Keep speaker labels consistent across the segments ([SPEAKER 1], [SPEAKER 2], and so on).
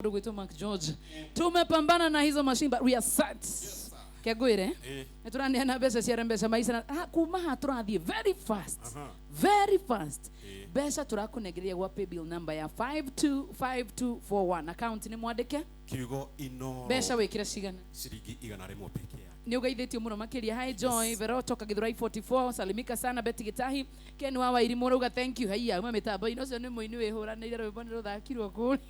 [SPEAKER 1] Ndugu yetu Mark George. Tumepambana na hizo machine but we are set. Kegwire. Turania na besa cia mbesa maisha kuma haturathie very fast. Very fast. Besa turakunegeria gwa pay bill number ya 525241. Account ni mwandike.
[SPEAKER 2] Kiugo ino.
[SPEAKER 1] Besa wekira cigana.
[SPEAKER 2] Ciringi igana rimwe pekee.
[SPEAKER 1] Ni ugaithitio muno makiria. Hi Joy, Veroto Kagithurai 44, salimika sana Betty Gitahi. Ken wa Irimu ruga thank you. Haiya uma mitambo ino cio ni muini we hura ni rwimbo ni ruthakirwo kuri.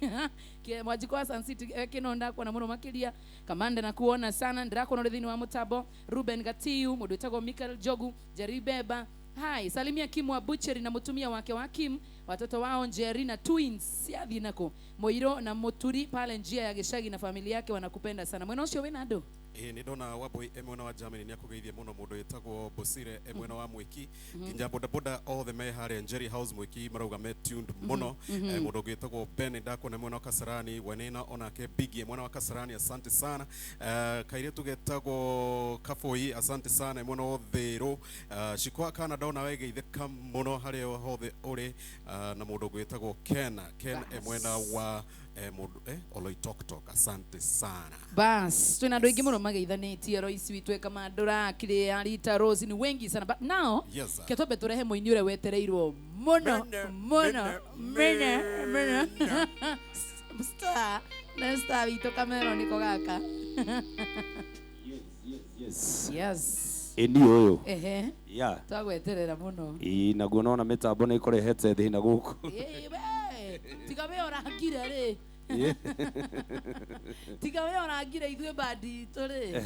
[SPEAKER 1] Ke mwajiko wa Sun City kinonda kwa na muno makiria. Kamande na kuona sana ndirakuona ri thini wa mutambo. Ruben Gatiu, mundu witagwo Michael Jogu, Jerry Beba. Hai, salimia Kim wa Butchery na mutumia wake wa Kim, watoto wao Jerry na twins ya thinako. Moiro na Muturi pale njia ya Geshagi na familia yake wanakupenda sana. Mwena ucio wina ndo?
[SPEAKER 2] Ni ndona Waboi emwena wa Germany ni akugeithia muno mundu witagwo Bosire emwena wa Mwiki nginya boda all the me hare Jerry House Mwiki marauga me tuned muno mundu witagwo Ben ndako na mwena wa Kasarani wenena onake Biggie mwena wa Kasarani asante sana kaire tugetagwo Kafoi asante sana mwena wa Thero shikwa kana dona wegeitheka muno hare hothe uri na mundu witagwo Ken emwena wa Oloitoktok asante sana.
[SPEAKER 1] Bas, twina ndu ingi muno mageithanitie Royce witweka mandura kire Arita Rose ni wengi sana but now ketobe turehe muini ure wetereirwo muno star vito kamera niko gaka. Yes
[SPEAKER 3] Eni oyo
[SPEAKER 1] yeah twagweterera muno
[SPEAKER 3] naguo nona mitambo ni ikorehete thina guku
[SPEAKER 1] tigabe orangire ri tigabe orangire ithwe badi tore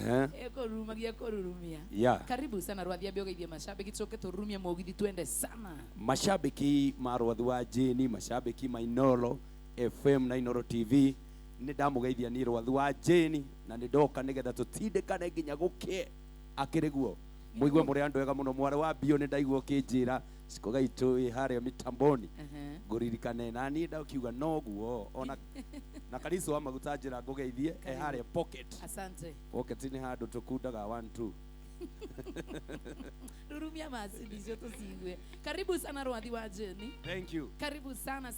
[SPEAKER 1] kururumia karibu sana Rwathi ambia ugeithie mashabiki tucoke tururumia mugithi twende sana
[SPEAKER 3] mashabiki ma Rwathi wa Jeni mashabiki ma Inoro FM na Inoro TV ni ndamugeithia ni Rwathi wa Jeni na ni ndoka nigetha tutindikane nginya gukie akiriguo muigwe muri andu ega muno mware wa bio ni ndaigwo kinjira siko gaitu hare mitamboni guririkane na ni ndakiuga noguo ona na kariso wa magutajira ngugeithie hare pocket
[SPEAKER 1] asante
[SPEAKER 3] pocket ni handu tukundaga 1 2
[SPEAKER 1] rurumia masi ndizo tusigwe karibu sana Rwathi wa Jeni
[SPEAKER 3] thank you
[SPEAKER 1] karibu sana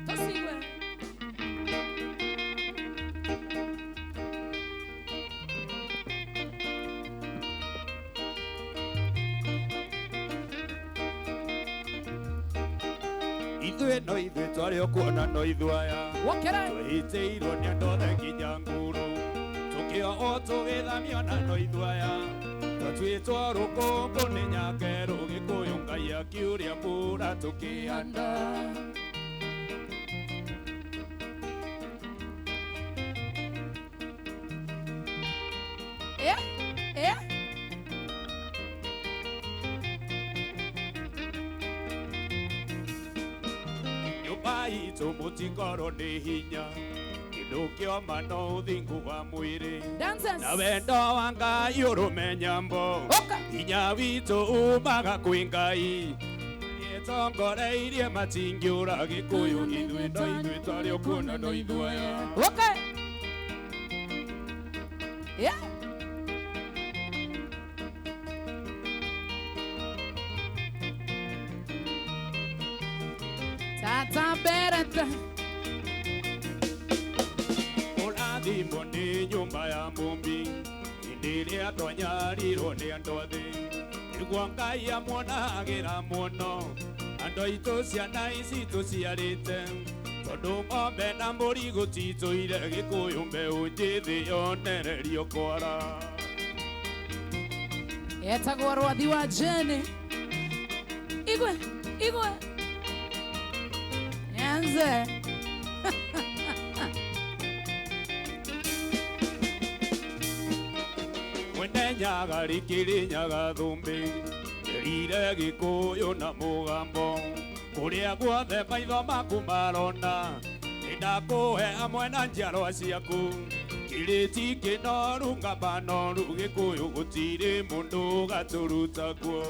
[SPEAKER 1] tusigwe
[SPEAKER 3] ithuĩ twarĩ o kuona no ithwaya twĩhĩtĩirwo nĩ andũ othe nginya nguru tũkĩohwo tũgĩthamio na no ithwaya twatuĩtwo rũkũngũ nĩ nyakerũ gĩkũyũ Ngai akiuria mbura tũkĩhanda itu mutikoro ni hinya kindu kioma no uthingu wa mwiri na wendo wa Ngai urumenya mbo hinya witu umaga kwi Ngai yetongoreirie matingiura gikuyu ithuĩ twari okuona no ithwaya
[SPEAKER 1] Tata berata
[SPEAKER 3] Urathimwo ni nyumba ya mumbi indiria twanyarirwo ni andu athi niguo Ngai amuonagira muno andu aitu ciana ici tuciarite tondu ng'ombe na mbũri gũtitũire gĩkũyũ mbeũ njĩthĩ yonererio kwara
[SPEAKER 1] etagwo Rwathi wa Jeni igwe Nyanze
[SPEAKER 3] mwene nyaga rikiri nyaga thumbi rire gĩkũyũ na mũgambo kũrĩa guothe maitho maku marona nĩndakũhe hamwe na njiarwa ciaku kĩrĩti kĩnoru ngamba noru gĩkũyũ gũtirĩ mũndũ gatũruta kuo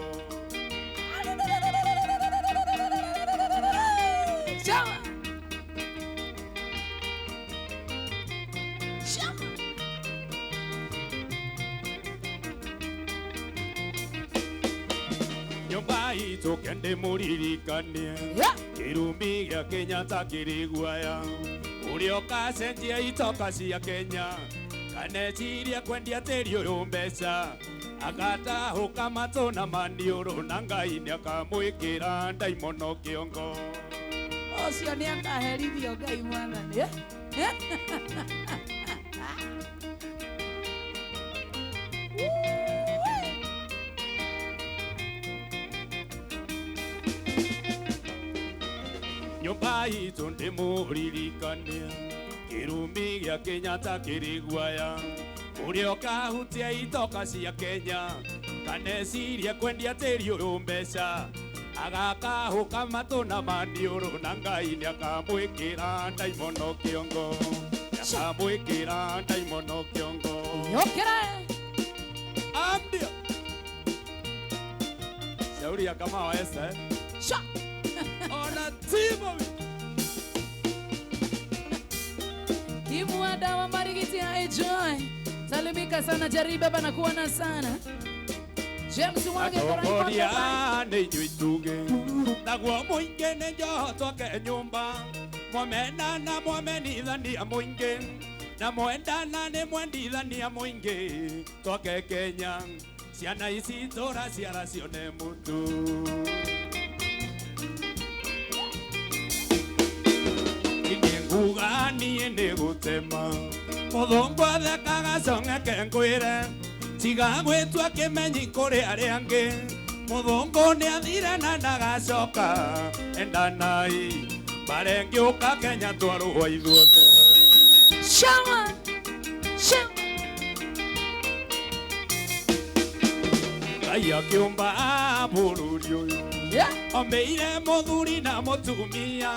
[SPEAKER 3] nyumba itu kende muririkanie
[SPEAKER 4] kirumi gĩa Kenyatta kĩrĩ guaya ũrĩa ũkacenjia itoka cia Kenya kaneciria kwendia tĩri ũyũ mbeca agatahũka matũ na maniũrũ na Ngai nĩakamwĩkĩra ndaimono kĩongo
[SPEAKER 1] Ũcio nĩ akaherithio Ngai mwathani
[SPEAKER 4] nyũmba itũ ndĩmũririkania kĩrumi gĩa Kenyatta kĩrĩ guaya ũrĩa ũkahutia itoka cia Kenya kaneciria kwendia tĩri ũyũ mbeca agakahũka matũ na maniũrũ na Ngai nĩakamwĩkĩra ndaimono kĩongo nĩakamwĩkĩra ndaimono kĩongo
[SPEAKER 1] Yokera
[SPEAKER 4] amdia shauri ya kama waesa
[SPEAKER 1] Sha
[SPEAKER 4] ona timo
[SPEAKER 1] Kimwada wa Marigiti Joy salimika sana jariba bana kuona sana James Wage
[SPEAKER 4] Atongoria nĩ inyuĩ ituge naguo mũingĩ nĩ njoho twoke nyũmba mwamendana mwamenithania mũingĩ na mwendana nĩ mwendithania mũingĩ twoke Kenya ciana ici tũra ciara cione mũndũ nguga niĩ nĩ gũtema mũthũngũ athekaga cong'eke ngwĩre tiga gwĩtua kĩmenyi kũrĩ arĩa angĩ mũthũngũ nĩ athire na ndagacoka endanai mbare ngĩũka Kenya twarũa ithuothe
[SPEAKER 1] Shama
[SPEAKER 4] Ngai akĩũmba bũrũri ũyũ ombĩire mũthuri na mũtumia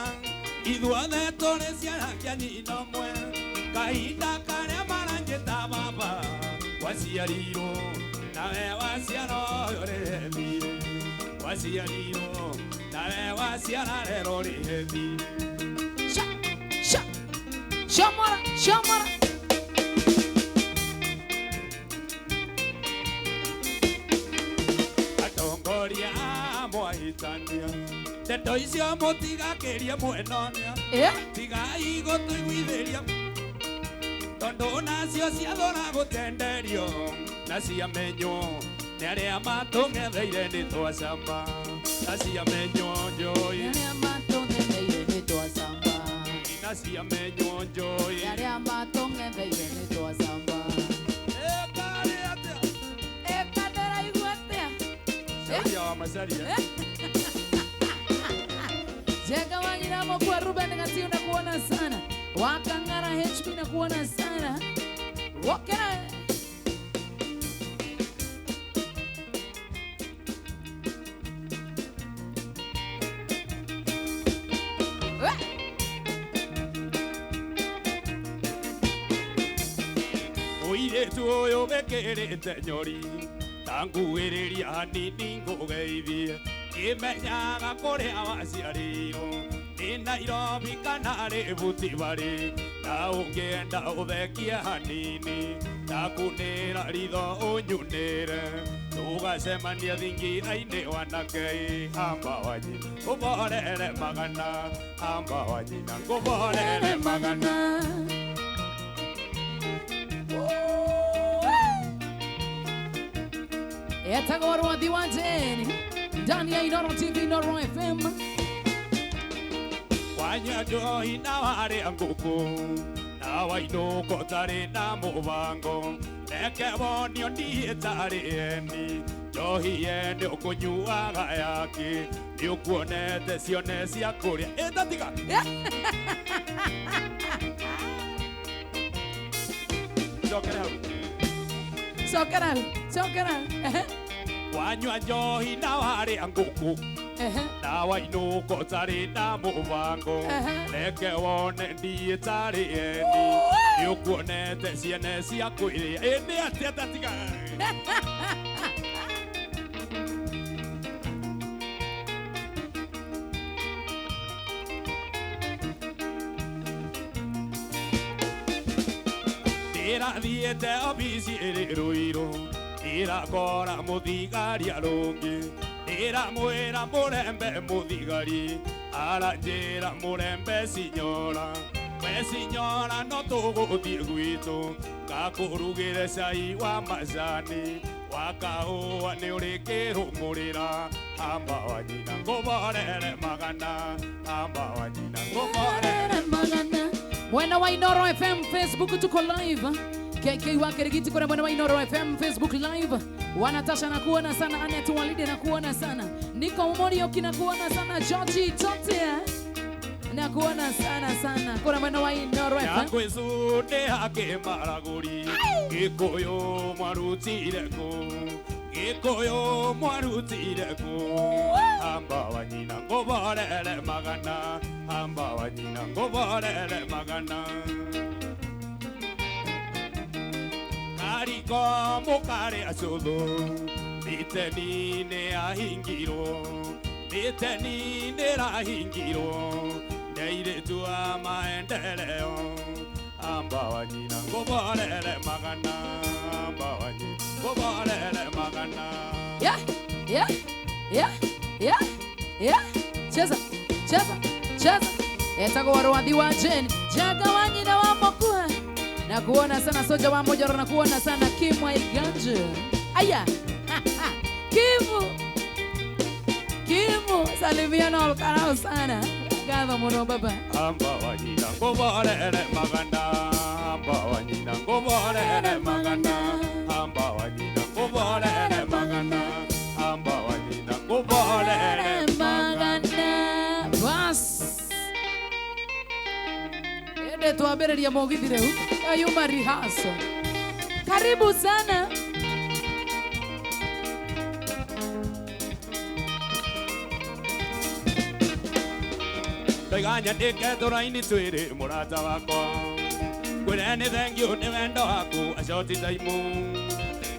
[SPEAKER 4] ithuothe tũrĩ ciana kĩa nyina ũmwe kahinda karĩa marangĩta baba waciarirwo nawe waciara ũyũ rĩhe thirĩ waciarirwo nawe waciara rero rĩhe thirĩ
[SPEAKER 1] Shamara
[SPEAKER 4] atongoria mwahĩtania ndeto icio mũtigakĩrie mwenonia tigai gũtũiguithĩria tondũ nacio ciathũra gũtenderio na ciamenywo nĩ arĩa matũng'etheire nĩ twacamba na ciamenywo njũĩ
[SPEAKER 1] arĩa matũng'etheire nĩ twacamba
[SPEAKER 4] na ciamenywo njũĩ
[SPEAKER 1] arĩa matũng'etheire nĩ twacamba
[SPEAKER 4] ĩkarĩ atĩa
[SPEAKER 1] ĩkandĩraigua atĩa
[SPEAKER 4] Shauri ya Wamacharia
[SPEAKER 1] Jega Wanyiramo kwa Ruben Gatio na kuona sana Wakangara HP na kuona sana Wokera
[SPEAKER 4] Ũirĩtu ũyũ wĩkĩrĩte nyori tanguhĩrĩria hanini ngũgeithie ngĩmenyaga kũrĩa waciarĩirwo nĩ Nairobi kana rĩ Butivary na ũngĩenda ũthekie hanini ndakunĩra ritho ũnyunĩre tũgacemania thingira-inĩ wanake amba wanyina ngũborere magana amba wanyina ngũborere magana
[SPEAKER 1] Etagoro Diwajeni ndani ya Inoro TV Inoro FM
[SPEAKER 4] wanyua njohi na warĩa ngũkũ na wainũka ũtarĩ na mũbango reke wonio niĩ tarĩ eni njohi yende ũkũnyuaga yake nĩ ũkuonete cione cia kũrĩa ĩtatiga
[SPEAKER 1] Sokera
[SPEAKER 4] wanyua njohi na warĩa ngũkũ na wainũka ũtarĩ na mũbango reke wone niĩ tarĩ eni nĩ ũkuonete ciene cia kwĩrĩa ĩnĩ atĩa tatiga ndĩrathiĩte obici ĩrĩ Ruiru ndĩrakora mũthigari arũngi ndĩramwĩra mũrembe mũthigari aranjĩra mũrembe sinyora we sinyora no tũgũthiĩ gwitũ ngakũrugĩre cai wa macani wa kahũa nĩ ũrĩkĩrũmũrĩra amba wa nyina ngũborere magana amba wa nyina ngũborere
[SPEAKER 1] magana. Mwena wa Inoro FM Facebook tuko live. KK wa Kirigiti kuna Mwena wa Inoro FM Facebook live. Wanatasha na kuona sana, Anet Walide na kuona sana, Niko Morioki na kuona sana, Georgie Tote na kuona sana. Kuna Mwena wa Inoro FM.
[SPEAKER 4] Yakwĩcunde hake maragũri Gĩkũyũ mwarutire kũ Gĩkũyũ mwarutire kũ amba wa nyina ngũborere magana amba wa nyina ngũborere magana. Kariko mũkare acũthũ Mbiteni nĩ ahingirwo Mbiteni nĩ rahingirwo Ndeirĩtu a maendeleo amba wa nyina ngũborere magana amba wa nyina ngũborere magana.
[SPEAKER 1] Cheza etagwo Rwathi wa Jane Jaga wa nyina wa Mokua na kuona sana, Soja wa Mojoro na kuona sana, Kimu Iganje aya Kimu salimiana olkarao sana gadho muno baba
[SPEAKER 4] amba wa nyina ngũborere magana amba wa nyina ngũborere magana amba wa nyina ngũborere magana amba wa nyina ngũborere magana.
[SPEAKER 1] Bas ende tuambĩrĩria mũgithi rĩu ayuma rehearsal. Karibu sana.
[SPEAKER 4] Ndaganya ndĩke tũraini twĩrĩ mũrata wakwa ngwĩre nĩ thengio nĩ wendo waku acoti taimu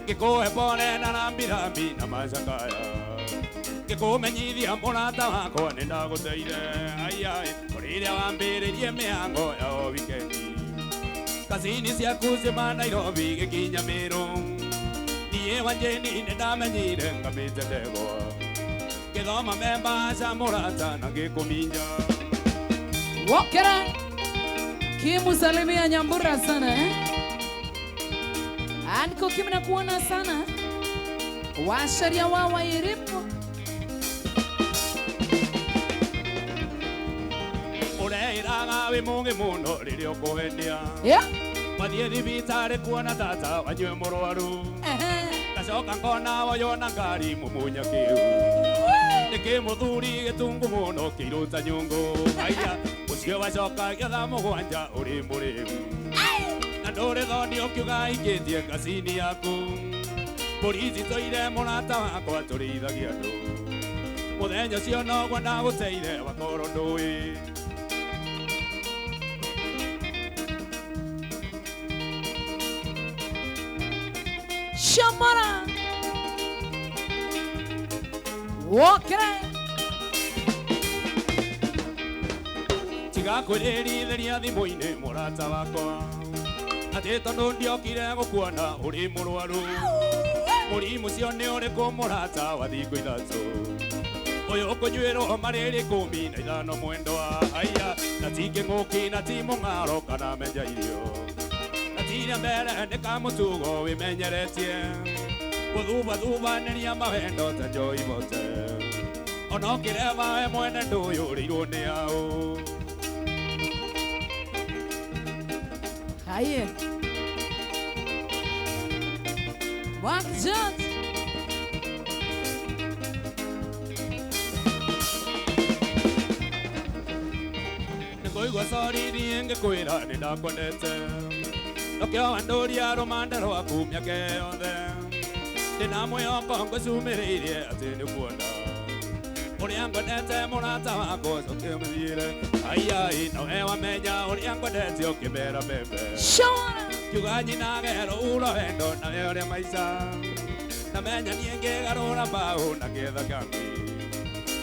[SPEAKER 4] ngĩkũhe pole na rambirambi na macakaya ngĩkũmenyithia mũrata wakwa nĩ ndagũteire aiai ũrĩrĩa wambĩrĩrie mĩhango ya o wikendi kazini ciaku cia Nairobi gĩkinya Meru niĩ Wanjĩni nĩ ndamenyire ngamĩte ndegwa ngĩthoma memba cia mũrata na ngĩkũminya.
[SPEAKER 1] Wokera Kimu salimia Nyambura sana Anko Kimu na kuona sana washaria wa iripo
[SPEAKER 4] Ũreĩraga wĩ mũngĩ mũno rĩrĩa ũkũhendia mathiĩ thibitarĩ kuona tata wanyue mũrwaru ngacoka ngona woyona ngari mũmunya kĩu nĩkĩ mũthuri gĩtungu mũno kĩiruta nyũngũ aya ũcio wacokagia thaa mũgwanja ũrĩ mũrĩu na ndũrĩ thoni ũkiuga ikĩtie ngacini yaku borithi tũire mũrata wakwa tũrĩithagia andũ mũthenya ũcio noguo ndagũteire wakorwo ndũĩ.
[SPEAKER 1] Shamara Wokera
[SPEAKER 4] tiga kwĩrĩithĩria thimũ-inĩ mũrata wakwa atĩ tondũ ndiokire gũkuona ũrĩ mũrwaru mũrimũ ũcio nĩ ũrĩkũ mũrata wa thikũ ithatũ ũyũ ũkũnyuĩrwo marĩrĩ 15 mwendwa aya na ti kĩng'ũki na ti mũng'aro kana menja irio na tiria mbere nĩ kamũtugo wĩmenyeretie gũthubathubanĩria mawendo ta Joy Bote ona ũkĩreva we mwene ndũyũrĩirwo nĩ aũ.
[SPEAKER 1] Aye Mark Jones
[SPEAKER 4] Nĩngũigua sorry niĩ ngĩkwĩra nĩ ndakwendete nokĩo wandũria rũmande rwaku mĩaka yothe ndĩna mwĩhoko ngũcumĩrĩirie atĩ nĩ kuona ũrĩa ngwendete mũrata wakwa coke ũmĩthiĩre aiai nowe wamenya ũrĩa ngwendete ũkĩmera mbembe kiuga nyina gerũra wendo nawe ũrĩa maica na menya niĩ ngĩgarũra mbaũ na getha ngambi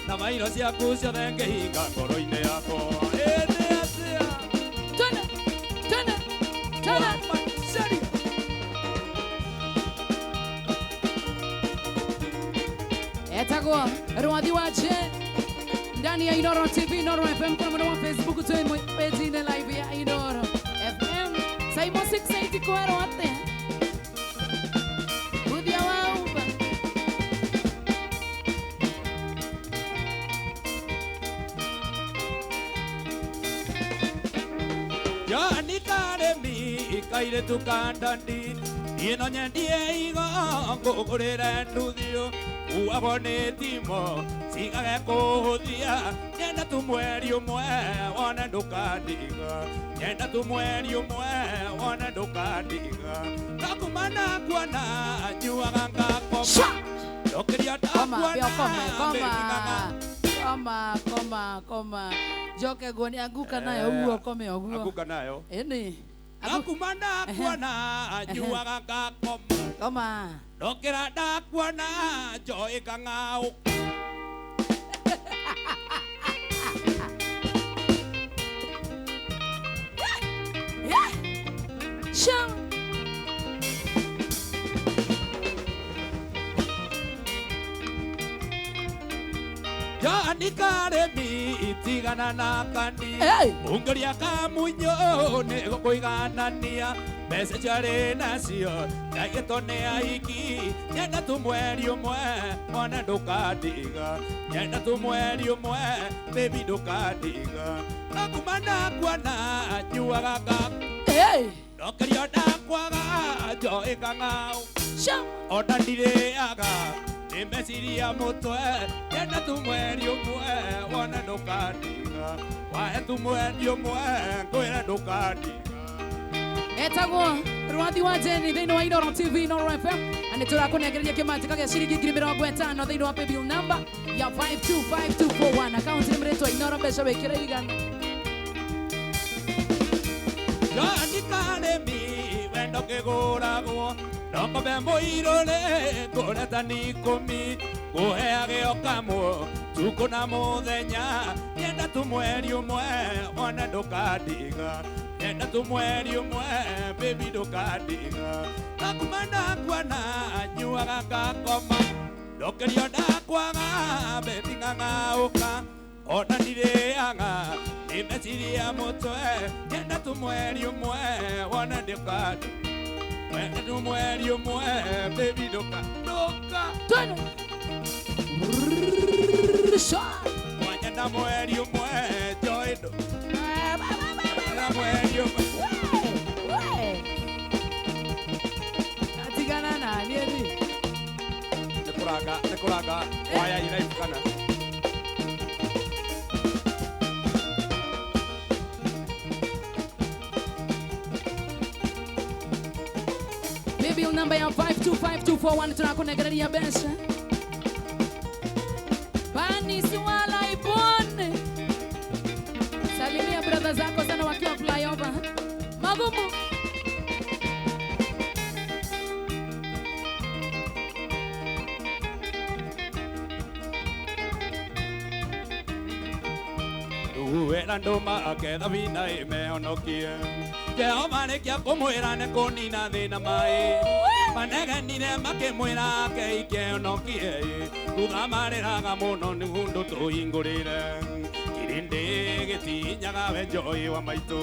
[SPEAKER 4] na mairo ciaku ciothe ngĩhinga ngoro-inĩ yakwa ĩndĩ atĩa
[SPEAKER 1] Tana etagwo Rwathi wa Jane ndani ya Inoro TV, Inoro FM, kuna mwana wa Facebook tuwe page ine live ya Inoro FM. Saimo 680 kwero ate. Udia wauba.
[SPEAKER 4] Jani karemi ikaire tukandandi ino nyendie igo ngugurire nduthio uabone timo sigage kuhuthia nyenda tu mweri umwe wone ndukandiga nyenda tu mweri umwe wone ndukandiga nakumana kuona nyuaga ngakoma ndokiria ndakuona
[SPEAKER 1] Koma. Joke goni anguka nayo uguo kome uguo.
[SPEAKER 4] Anguka nayo.
[SPEAKER 1] Eni.
[SPEAKER 4] Nakumana kuona nyuaga ngakoma.
[SPEAKER 1] Koma.
[SPEAKER 4] Ndokira ndakuona joy kang'au.
[SPEAKER 1] Shang.
[SPEAKER 4] Jani karemi itigana na kandi ungeria kamunyo nego kuiganania mbeca ciarĩ nacio ndagĩtone aiki nyenda tu mweri ũmwe mwana ndũkandiga nyenda tu mweri ũmwe baby ndũkandiga nakuma ndakuona nyuaga ndokerio ndakwaga njoĩ kang'au ona ndirĩaga nimesiria mutwe nyenda tu mweri umwe wona ndukandiga wahe tu mweri umwe ngwire ndukandiga
[SPEAKER 1] etagwo Rwathi wa Jeni thĩinĩ wa Inoro TV, Inoro FM, na nĩ tũrakũnengereria kĩmanjĩka gĩa ciringi 50,000 thĩinĩ wa paybill number ya 525241 akaunti nĩ mrĩtwa Inoro mbeca wĩkĩre igana
[SPEAKER 4] Jani karemi wendo kĩgũragwo Noko bembo irole kore tani komi kuheage okamo tuko na muthenya nyenda tu mweri umwe ona ndukandiga nyenda tu mweri umwe baby ndukandiga nakumana kuona nyuaga ngakoma ndokerio ndakwaga baby ng'ang'auka ona ndirĩaga nimeciria mutwe nyenda tu mweri umwe ona ndukandiga Mwenda tu mweri umwe, baby doka
[SPEAKER 1] Twende
[SPEAKER 4] Mwenda mweri umwe, joy do Mwenda mweri umwe
[SPEAKER 1] Atigana na nini
[SPEAKER 4] Nekuraga waya inaifukana
[SPEAKER 1] Bill number ya 525241 tunakunegereria besha Bani Swala Ibone Salimia brother zako sana wakiwa flyover Magumu
[SPEAKER 4] Uwela ndoma aketha vina imeonokie Jehova nĩkĩa kũmwĩra nĩ kũnina thĩna maĩ manegenire makĩmwĩra ake ikeonokie thutha marĩraga mũno nĩguo ũndũ tũhingũrĩre kĩrĩndĩ gĩtinyaga we njoĩ wa maitũ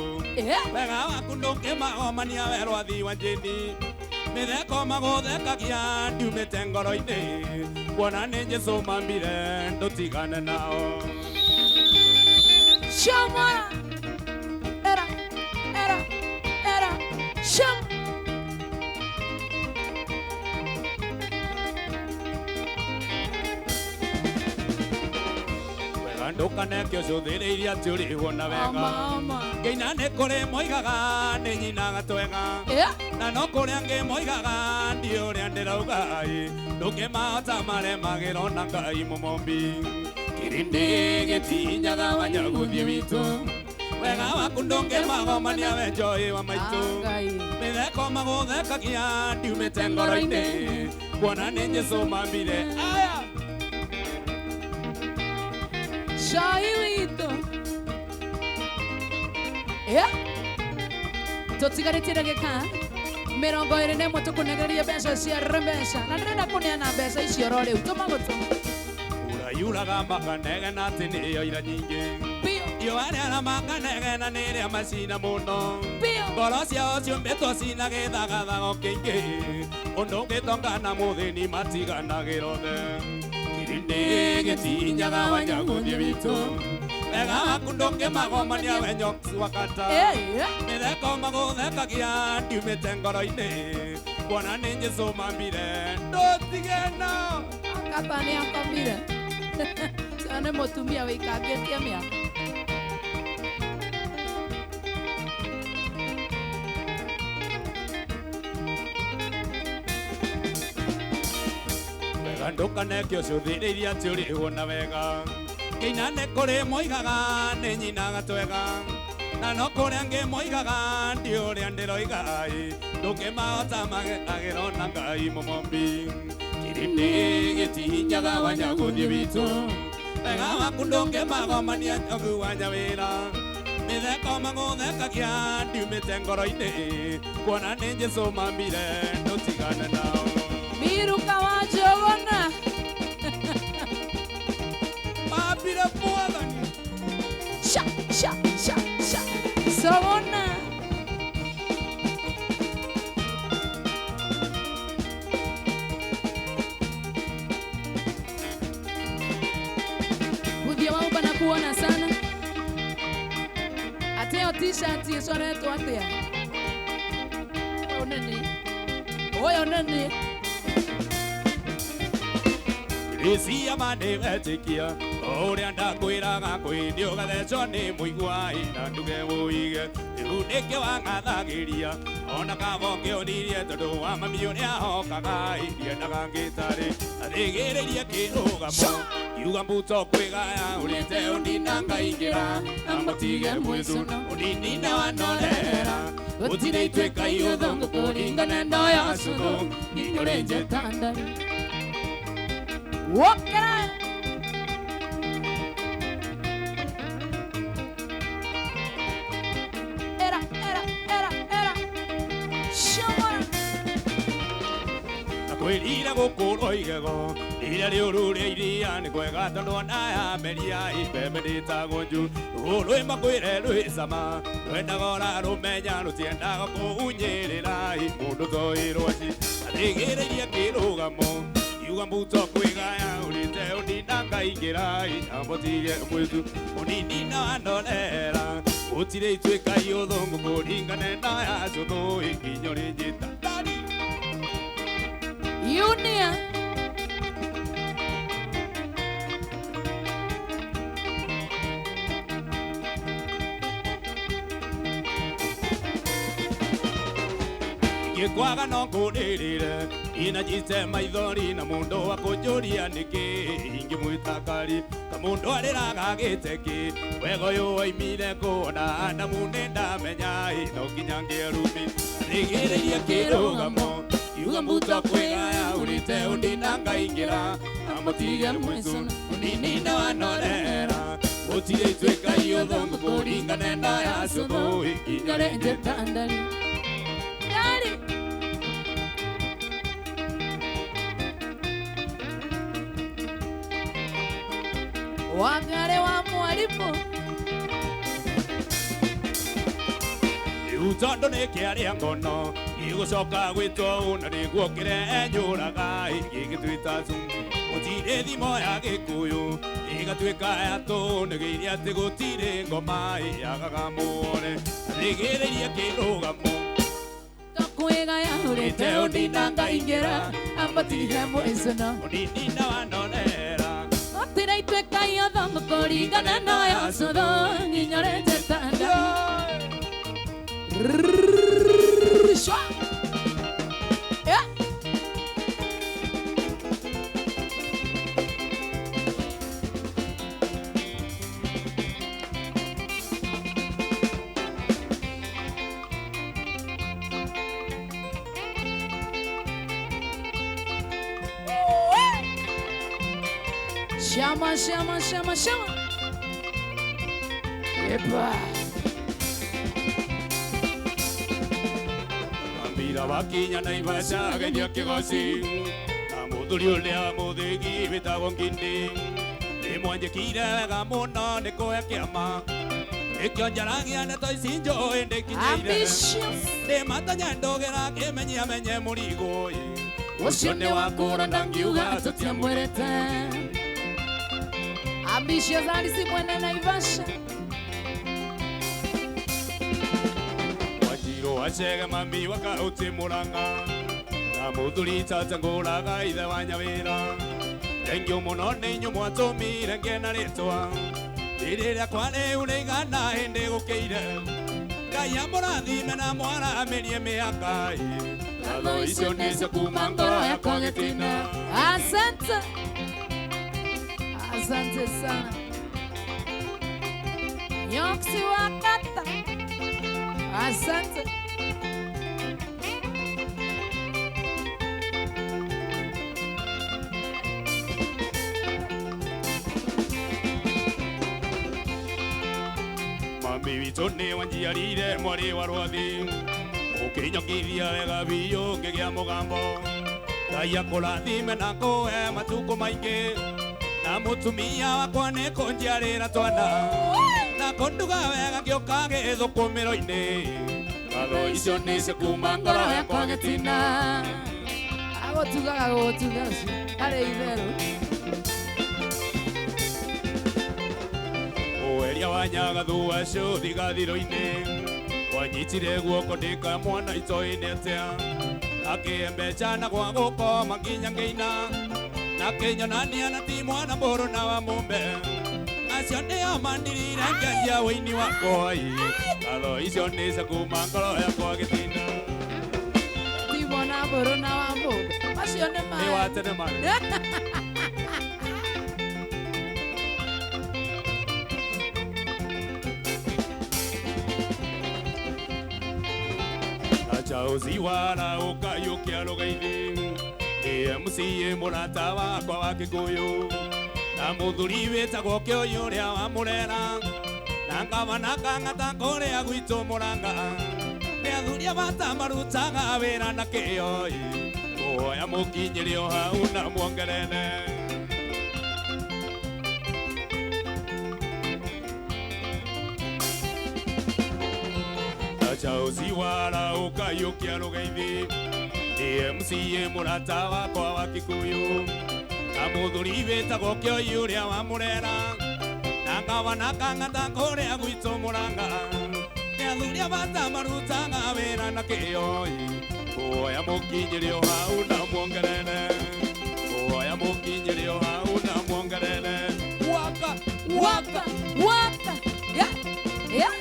[SPEAKER 4] wega waku ndũkĩmagomania we Rwathi wa Jeni mĩtheko magũthekagia ndiumĩte ngoro-inĩ kuona nĩ Jesũ mambire ndũtigane nao
[SPEAKER 1] Shamara Era Sham
[SPEAKER 4] Wega ndũkaneke ũcũthĩrĩirie atĩ ũrĩhwo na wega Ngeina nĩ kũrĩ moigaga nĩ nyinaga twega na no kũrĩ angĩ moigaga ndi ũrĩa ndĩrauga ndũngĩmahota maremagĩrwo na Ngai mũmombi kĩrĩndĩ gĩtinyaga wanyagũthiĩ witũ wega waku ndũngĩmagomania we njoĩ wa maitũ mĩtheko magũthekagia ndiumĩte ngoro-inĩ kuona nĩ Jesũ mambire aya
[SPEAKER 1] Cai witũ tũtigarĩtie ndagĩka 21 tũkũnegereria mbeca cia mbeca na ndĩrenda kũneana mbeca icio ro rĩu tũma gũtũ
[SPEAKER 4] yuraga makanegena tini ira nyingi yo arĩa makanegena nĩ rĩa macina mũno ngoro ciao ciũmbĩtwo cina gĩthagathago kĩingĩ ũndũ ũngĩtongana mũthĩni matiganagĩra othe kĩrĩndĩ gĩtinyaga wanyagũthiĩ witũ wega waku ndũngĩmagomania we nyoksi wakata mĩtheko magũthekagia ndiumĩte ngoro-inĩ kuona nĩ Jesũ mambire ndũtige no
[SPEAKER 1] Kata nĩ akomire nĩ mũtumia wĩikangĩtie mĩaka
[SPEAKER 4] wega ndũkaneke ũcũthĩrĩirie atĩ ũrĩhwo na wega ngĩina nĩ kũrĩ moigaga nĩ nyinaga twega na no kũrĩa angĩ moigaga ndi ũrĩa ndĩroiga ndũngĩmahota magagĩra na Ngai mũmombi kĩrĩndĩ gĩtinyaga wanyagũthiĩ witũ wega waku ndũngĩmagomania njogu wa nyawĩra mĩtheko magũthekagia ndiumĩte ngoro-inĩ kuona nĩ Jesũ mambire ndũtigane nao
[SPEAKER 1] miruka wa Njũgũna
[SPEAKER 4] mambire mwathani
[SPEAKER 1] sha sha sha sha Njũgũna Budia wauba na kuona sana ateo t-shirt icoretwo atia Oyo nene
[SPEAKER 4] Isia mane wetikia Oria ndakwĩraga kwĩndĩ ũgathecwo nĩ mũigua na nduge ũige rĩu nĩkĩ wangathagĩria ona kaba ũngĩonirie tondũ wa mami ũrĩa ahokaga ndiendaga ngĩtarĩ athĩgĩrĩrie kĩrũgamo kiuga mbuto kwĩgaya ũrĩte ũndina ngaingĩra na mũtige mwĩthũ ũndinina wanorera gũtirĩ ituĩka iũthũ ngũkũringana ndoya cũthũ nginyũrĩ njĩtandari
[SPEAKER 1] Wokera Era Shamara
[SPEAKER 4] Nakwĩrire gũkũrwo igego rĩrĩa rĩũru rĩa iria nĩ kwega tondũ ona ya meria ipembe ndĩtagwo nju rũũ rwĩ makwĩre rwĩ cama rwendaga ũrarũmenya rũtiendaga kũhunyĩrĩra mũndũ toĩ rwaci athĩgĩrĩrie kĩrũgamo kiuga mbuto kwĩgaya ũrĩte ũndina ngaingĩra amũtige mwĩtu ũnini na wandorera gũtirĩ ituĩka iũthũ ngũkũringane na ya cũthũ nginyũrĩ njĩtandari
[SPEAKER 1] Unia
[SPEAKER 4] ngĩkwaga no ngũrĩrĩre ina njite maithori na mũndũ wa kũnjũria nĩkĩ ingĩmwĩta kamũndũ arĩraga gĩteki wega ũyũ waimire kũona na mũnĩ ndamenya no nginya ngĩrumi athĩgĩrĩrie kĩrũgamo kiuga mbuto kwĩgaya ũrĩte ũndina ngaingĩra amũtige mwĩcũ ũnini na wanorera gũtirĩ ituĩka iũthũ ngũkũringane na ya cũthũ nginyũrĩ njĩtandari
[SPEAKER 1] Wangare wa mwalimu
[SPEAKER 4] rĩu tondũ nĩ kĩarĩa ngono gĩgũcoka gwĩtwo ũna nĩguo kĩrenyũraga gĩgĩtwĩta zungu gũtirĩ thimo ya gĩkũyũ ĩgatuĩka ya tũnĩgĩire atĩ gũtirĩ ngoma yagaga muone athĩgĩrĩrie kĩrũgamo
[SPEAKER 1] kwĩgaya ũrĩte ũndina ngaingĩra amũtige mwĩcũ
[SPEAKER 4] ũnini na wanonera
[SPEAKER 1] gũtirĩ ituĩka iũthũ ngũkũringana na ya cũthũ nginyũrĩ njĩtandari Shwa Yeah Shama Epa
[SPEAKER 4] Ambira wakinya na Naivasha ageithia kĩgoci na mũthuri ũrĩa mũthĩgi wĩtagwo Ngindi mwanjikire wega muno nĩ kũhe kĩama nĩkĩo njaragia ndeto ici njũĩ ndĩkinyĩire
[SPEAKER 1] Ambitious.
[SPEAKER 4] ndĩ matanya ndũgĩra kĩmenyia menye mũrigo
[SPEAKER 1] Ũcio nĩ wakũra ndangiuga tũtiamwĩrĩte. Ambitious Alice mwene Naivasha.
[SPEAKER 4] Wanjirũ acege mami wa Kauntĩ Mũrang'a na mũthuri tata ngũraga ithe wa Nyawĩra thengiũ mũno nĩ inyuĩ mwatũmire ngĩe na rĩtwa rĩrĩ rĩakwa rĩu rĩigana hĩndĩ gũkĩire Ngai amũrathime na mwaramĩrie mĩaka ngatho icio nĩ cio kuma ngoro yakwa gĩtina.
[SPEAKER 1] Asante. Asante sana. Yoksi wakata. Asante.
[SPEAKER 4] Mami witũ nĩ wanjiarire mwarĩ wa rwathi ũkĩnyokithia wega biũ ngĩgĩa mũgambo Ngai akũrathime na kũhe matukũ maingĩ na mũtumia wakwa nĩ kũnjiarĩra twana na kũnduga wega ngĩũka gĩthũkũmĩro-inĩ ngatho icio nĩ cio kuma ngoro yakwa gĩtina.
[SPEAKER 1] Agotugaga gũtuga ũcio harĩ itherũ.
[SPEAKER 4] Ũweria wa Nyagathu acio thigathiro-inĩ wanyitire guoko ndĩka mwana itoĩ-inĩ atĩa akĩhe mbeca na gwa gũkoma nginya ngĩina na kĩnyonania na ti mwana mũrũ na wa mũmbe acio nĩo mandirire ngĩanjia wĩini wakwa ngatho icio nĩ cia kuma ngoro yakwa gĩtina.
[SPEAKER 1] Ti mwana mũrũ na wa mũmbe acio nĩ
[SPEAKER 4] Nĩ wa tene marĩ Chauzi wala ũkayũkia rũgaithi MCA mũrata wakwa wa Kĩkũyũ na mũthuri wĩtagwo Kĩũyũ ũrĩa wamũrera na ngavana Kang'ata kũrĩa gwitũ Mũrang'a nĩ athuri bata marutaga wĩra na kĩyo kũhoya mũkinyĩre o hau na muongerere. Chauzi wala ũkayũkia rũgaithi MCA mũrata wakwa wa Kĩkũyũ na mũthuri wĩtagwo Kĩũyũ ũrĩa wamũrera na ngavana Kang'ata kũrĩa gwitũ Mũrang'a nĩ athuri bata marutaga wĩra na kĩyo kũhoya mũkinyĩre o hau na muongerere kũhoya mũkinyĩre o hau na muongerere.
[SPEAKER 1] Waka, waka, waka. Yeah, yeah.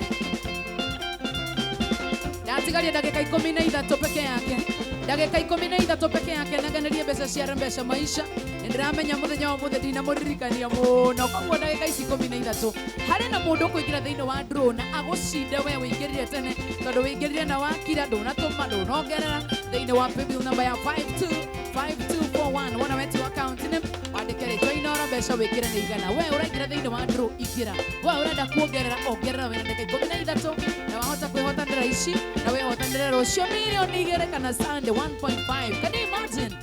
[SPEAKER 1] Ndatigaria ndagĩka 13 peke yake. Ndagĩka 13 peke yake nagenerie mbeca cia mbeca maisha. Ndiramenya muthenya wa mũthĩ ndinamũririkania mũno. Koguo ndagĩka ici 13 harĩ na mũndũ ũkũingĩra thĩinĩ wa draw na agũcinde we wĩingĩrire tene tondũ wĩingĩrire na wakira ndũnatũma ndũnongerera thĩinĩ wa paybill number ya 525241 wona wetu account nĩ wandĩke rĩtwa Inoro mbeca wĩkĩre nĩ igana. We ũraingĩra thĩinĩ wa draw ingĩra. We ũrenda kuongerera ongerera wĩna ndagĩka 13 na wahota kwĩhotanĩra ici na wĩhotanĩre rũciũ milioni 2 kana Sunday 1.5. Can you imagine?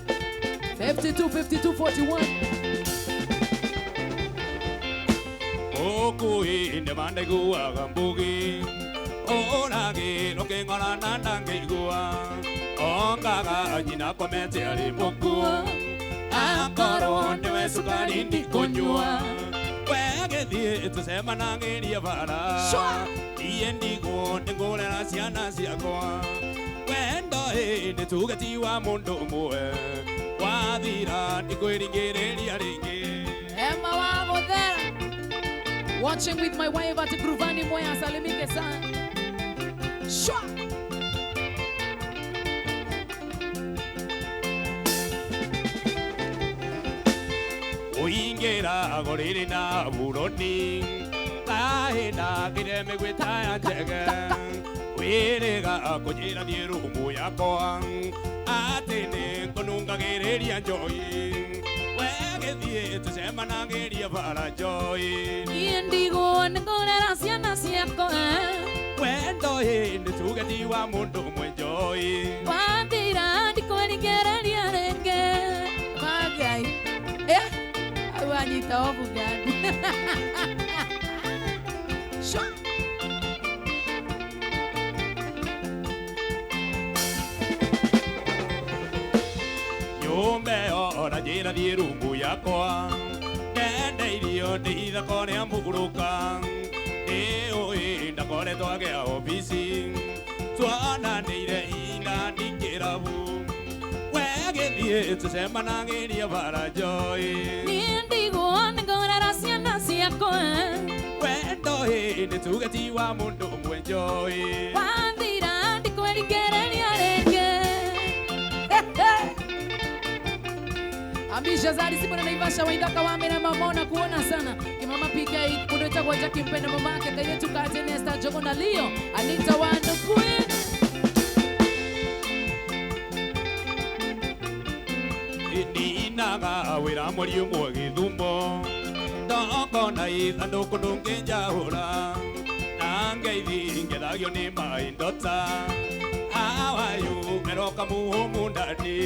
[SPEAKER 1] 5241.
[SPEAKER 4] Okui ne mandaiguaga mbugi orage nokeng'ora na ndangĩigua ongaga nyina komete arĩ mũkuo akorwo nĩwe cukari ndikũnyua wegĩthiĩ tũcemanagĩria bara iye ndigwo ndĩngũrera ciana ciakwa wendo nĩ tuge ti wa mũndũ ũmwe wathira ndĩkwĩringĩrĩria rĩngĩ.
[SPEAKER 1] Emma wa Modera. Watching with my wife at Gruvani Moya salimike sana. Shwa.
[SPEAKER 4] Uingĩra gorĩrĩ na buroni kahĩna kĩreme gwĩtaya njege wĩrĩga kũnjĩra thiĩ rumu yakwa atĩ nĩ ngũnungagĩrĩria njoyi wegĩthiĩ tũcemanagĩria bara njoyi
[SPEAKER 1] Niĩ ndigwo nĩngũrera ciana ciakwa
[SPEAKER 4] wendo nĩ tuge ti wa mũndũ ũmwe njoyi
[SPEAKER 1] wathira ndikwĩringĩrĩria rĩngĩ. Magai. wanyita obu gani? Sure.
[SPEAKER 4] Nyumbe ora njĩra thiĩ rungu yakwa nende irio ndĩithako nĩ amburuka nĩũĩ ndakoretwo agĩa obici twananĩire ina ndingĩrabu we gĩthiĩ tũcemanagĩria bara Joy
[SPEAKER 1] Niĩ ndigwo nĩngorera ciana ciakwa
[SPEAKER 4] we ndoĩ nĩ tugeti wa mũndũ ũmwe Joy
[SPEAKER 1] wathira ndikwĩringĩrĩria rĩngĩ. Ambisha Zari Simona Naivasha Waithaka Wamena Mamona kuona sana Kimama PK Kudeta kwa Jackie Mpenda mamake Kayetu Kate Nesta Jogo na Leo Anita Wano Queen
[SPEAKER 4] Ninaga wĩra mũriũ Gĩthumo ndoko na ithandũkũ ndũngĩnjahũra na ngeithi ngethagio nĩ maindota awayu meroka mũhũmũ ndani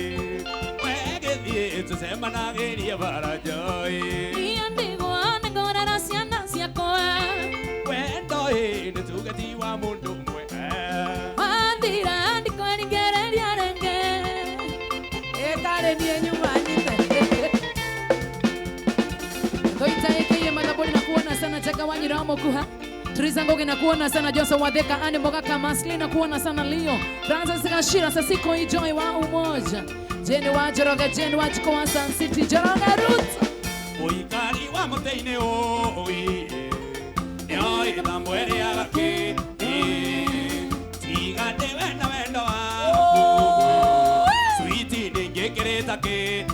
[SPEAKER 4] wegĩthiĩ tũcemanagĩrie bara Joy
[SPEAKER 1] Niĩ ndigwo nĩngorera ciana ciakwa
[SPEAKER 4] we ndoĩ nĩ tugeti wa mũndũ ũmwe
[SPEAKER 1] wathira ndikwĩringĩrĩria rĩngĩ. Ĩkarĩ niĩ nyuma nyite Toita ĩkĩie Mathambũri na kuona sana Cheka Wanyira Mokuha Teresa Ngoge na kuona sana Joseph Wadheka Anne Mogaka Masli na kuona sana Leo Francis Gashira Sasiko Joy wa Umoja Jeni wa Joroge Jeni wa Jiko wa Sun City Joroge Roots
[SPEAKER 4] ũikari wa mũtĩ-inĩ ũĩ nĩoĩ thambwere agakĩ tiga ndĩ wenda wendo waku switi ndĩngĩkĩrĩta kĩ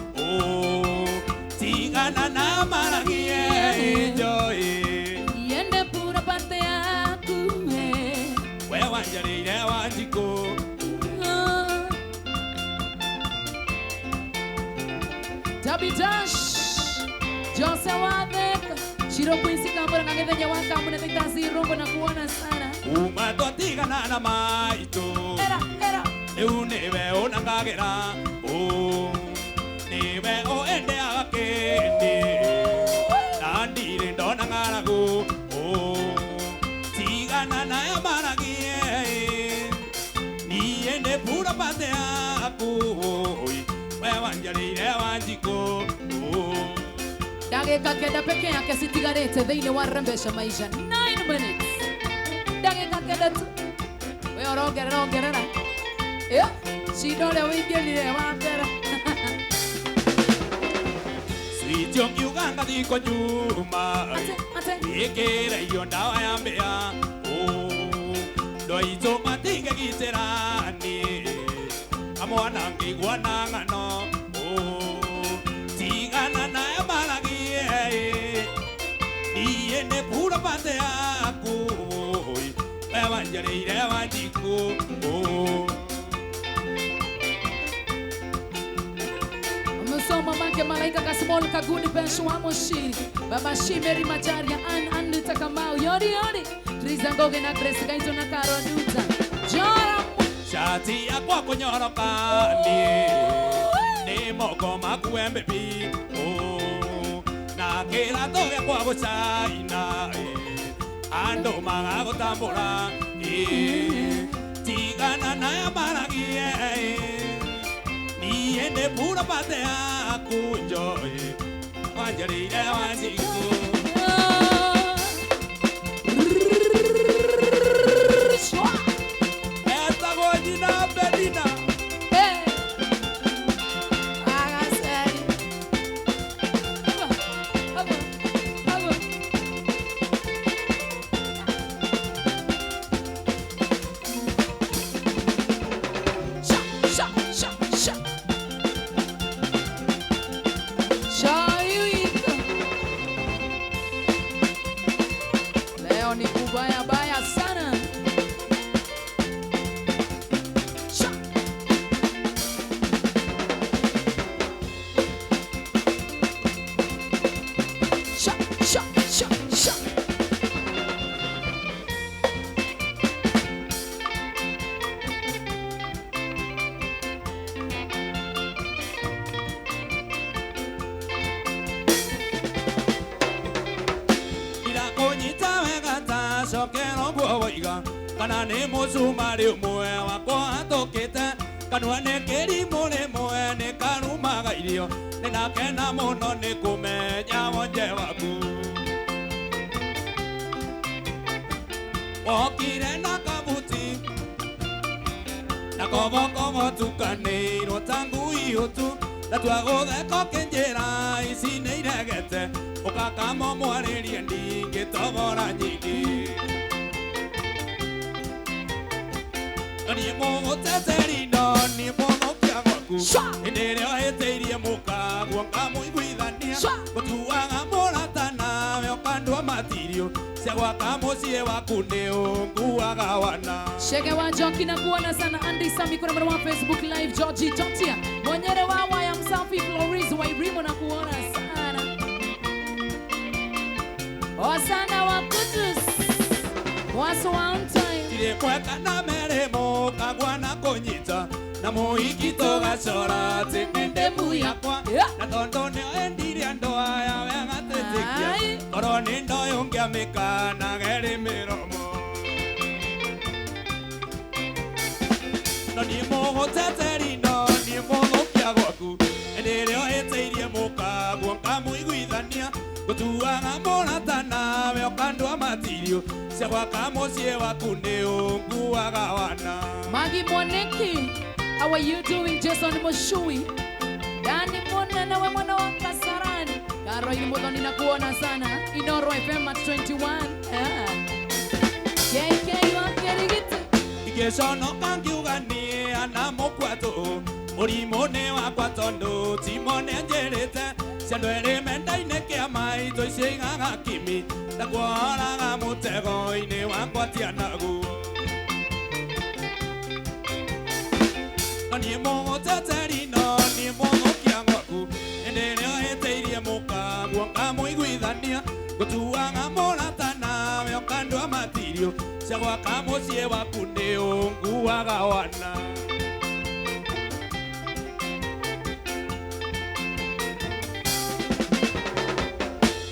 [SPEAKER 4] tigana na maragie Joy
[SPEAKER 1] Yende pura parte yaku
[SPEAKER 4] we wanjarĩire Wanjikũ
[SPEAKER 1] Tabi Dash Jose Wadheka Shiro Quincy Kambura na Gethenya wa Kambura Taitasi Rombo na kuona sana
[SPEAKER 4] uma twatigana na maitũ
[SPEAKER 1] Era
[SPEAKER 4] rĩu nĩwe ũnangagĩra nĩwe ũendeaga kĩndĩ na ndirĩ ndona ng'aragu tigana nayo maragie niĩ nĩ pura pate yaku we wanjarĩire Wanjikũ
[SPEAKER 1] Dakika kenda peke yake sitigarete thĩinĩ wa Rembesha Maisha 9 minutes Dakika kenda tu we orongerera Shida ũrĩa wĩingĩrire wa mbere
[SPEAKER 4] Sweet ũngiuga ngathiko nyuma ĩkĩreirio ndawa ya mbĩa ndoitũ matingĩgitĩrani amwana ngĩigua na ng'ano tigana nayo maragie niĩ nĩ pura pate yaku we wanjarĩire Wanjikũ
[SPEAKER 1] Msoma make Malaika Kasmol Kaguni Beshu wa Moshiri Baba Shimeri Macharia Anita Kamau Yori Teresa Ngoge na Grace Gaito na Karo Nuta Jora
[SPEAKER 4] shati yakwa kũnyoroka niĩ nĩ moko maku MBB na kĩratũ gĩakwa gũcaina andũ magagũtambũra tigana nayo maragie niĩ nĩ pura pate yaku Joy wanjarĩire Wanjikũ etagwo nyina Bedina kana nĩ mũcumarĩ ũmwe wakwa hatũkĩte kanua nĩ kĩrimũ rĩmwe nĩ karumaga irio nĩ nakena mũno nĩ kũmenya wonje waku wokire na kabuti na kobokobo tukanĩirwo ta ngui ũtu na twagũtheka kĩnjĩra ici nĩ iregete ũgakama mwarĩrie ndingĩtobora nyingĩ niĩ mũgũteteri no niĩ mũgũkia gwaku hĩndĩ ĩrĩa ũhĩtĩirie mũkaguo ngamũiguithania gũtuaga mũrata nawe ũkandua matirio cia gwaka mũciĩ waku nĩ ũnguaga wana
[SPEAKER 1] Shege wa Jonki na kuona sana Andy Sami kuna mwana wa Facebook live Georgie Totia Mwenyere wa waya msafi Floris wa Irimo na kuona sana Osana wa Kudus Waso wa on time
[SPEAKER 4] Tire kweka na meremo kagwa na konyita na muhiki togacora tinende muyakwa na tondo nĩ endirie ndoa ya wega tĩtĩkia korwo nĩ ndoyo ngĩamĩka geri mĩromo no niĩ mũgũteteri no niĩ mũgũkia gwaku hĩndĩ ĩrĩa ũhĩtĩirie mũkaguo ngamũiguithania gũtuaga mũrata nawe ũkandua matirio cia gwaka mũciĩ waku nĩ ũnguaga wana
[SPEAKER 1] Magi Mwaneki how are you doing Jason Moshui Dani Mwana na we mwana wa Kasarani Karo ili mudhoni na kuona sana Inoro FM at 21 KK wakerigiti
[SPEAKER 4] Igeconoka ngiugania na mũkwato mũrimũ nĩ wakwa tondũ timone njĩrĩte cia andũ erĩ menda-inĩ kĩa maitũ icigaga kimi na kuoraga mũtego-inĩ wakwa tianaguo no niĩ mũgũteteri no niĩ mũgũkia gwaku hĩndĩ ĩrĩa ũhĩtĩirie mũkaguo ngamũiguithania gũtuaga mũrata nawe ũkandua matirio cia gwaka mũciĩ waku nĩ ũnguaga wana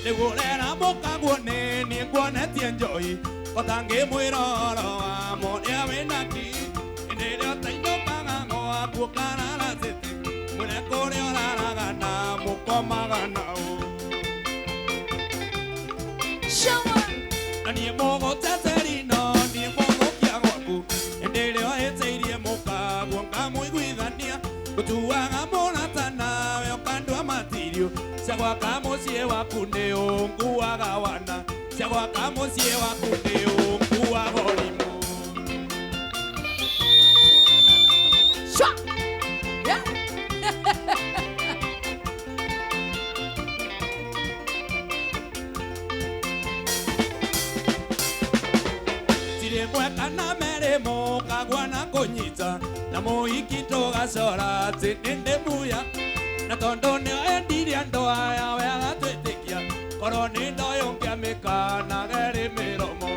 [SPEAKER 4] nĩgũrera mũkaguo nĩ niĩ nguonetie njoi otangĩmwĩra ũhoro wa mũrĩa wĩnaki hĩndĩ ĩrĩa ũtainũkaga gwaku ũkarara cĩtĩ mwĩre kũrĩa ũraraga na mũkomaga naũ na niĩ mũgũteteri no niĩ mũgũkia gwaku hĩndĩ ĩrĩa ũhĩtĩirie mũkaguo ngamũiguithania gũtuaga mũrata nawe ũkandua matirio cia gwaka mũciĩ waku nĩ ũnguaga wana cia gwaka mũciĩ waku nĩ ũnguaga ũrimũ tirĩ mweka na merĩmo kagwa na kũnyita na mũhiki tũgacora atĩ nĩ ndĩmuya na tondũ nĩ endirie ndoa ya wega twĩtĩkia korwo nĩ ndoyo ngĩamĩka geri mĩromo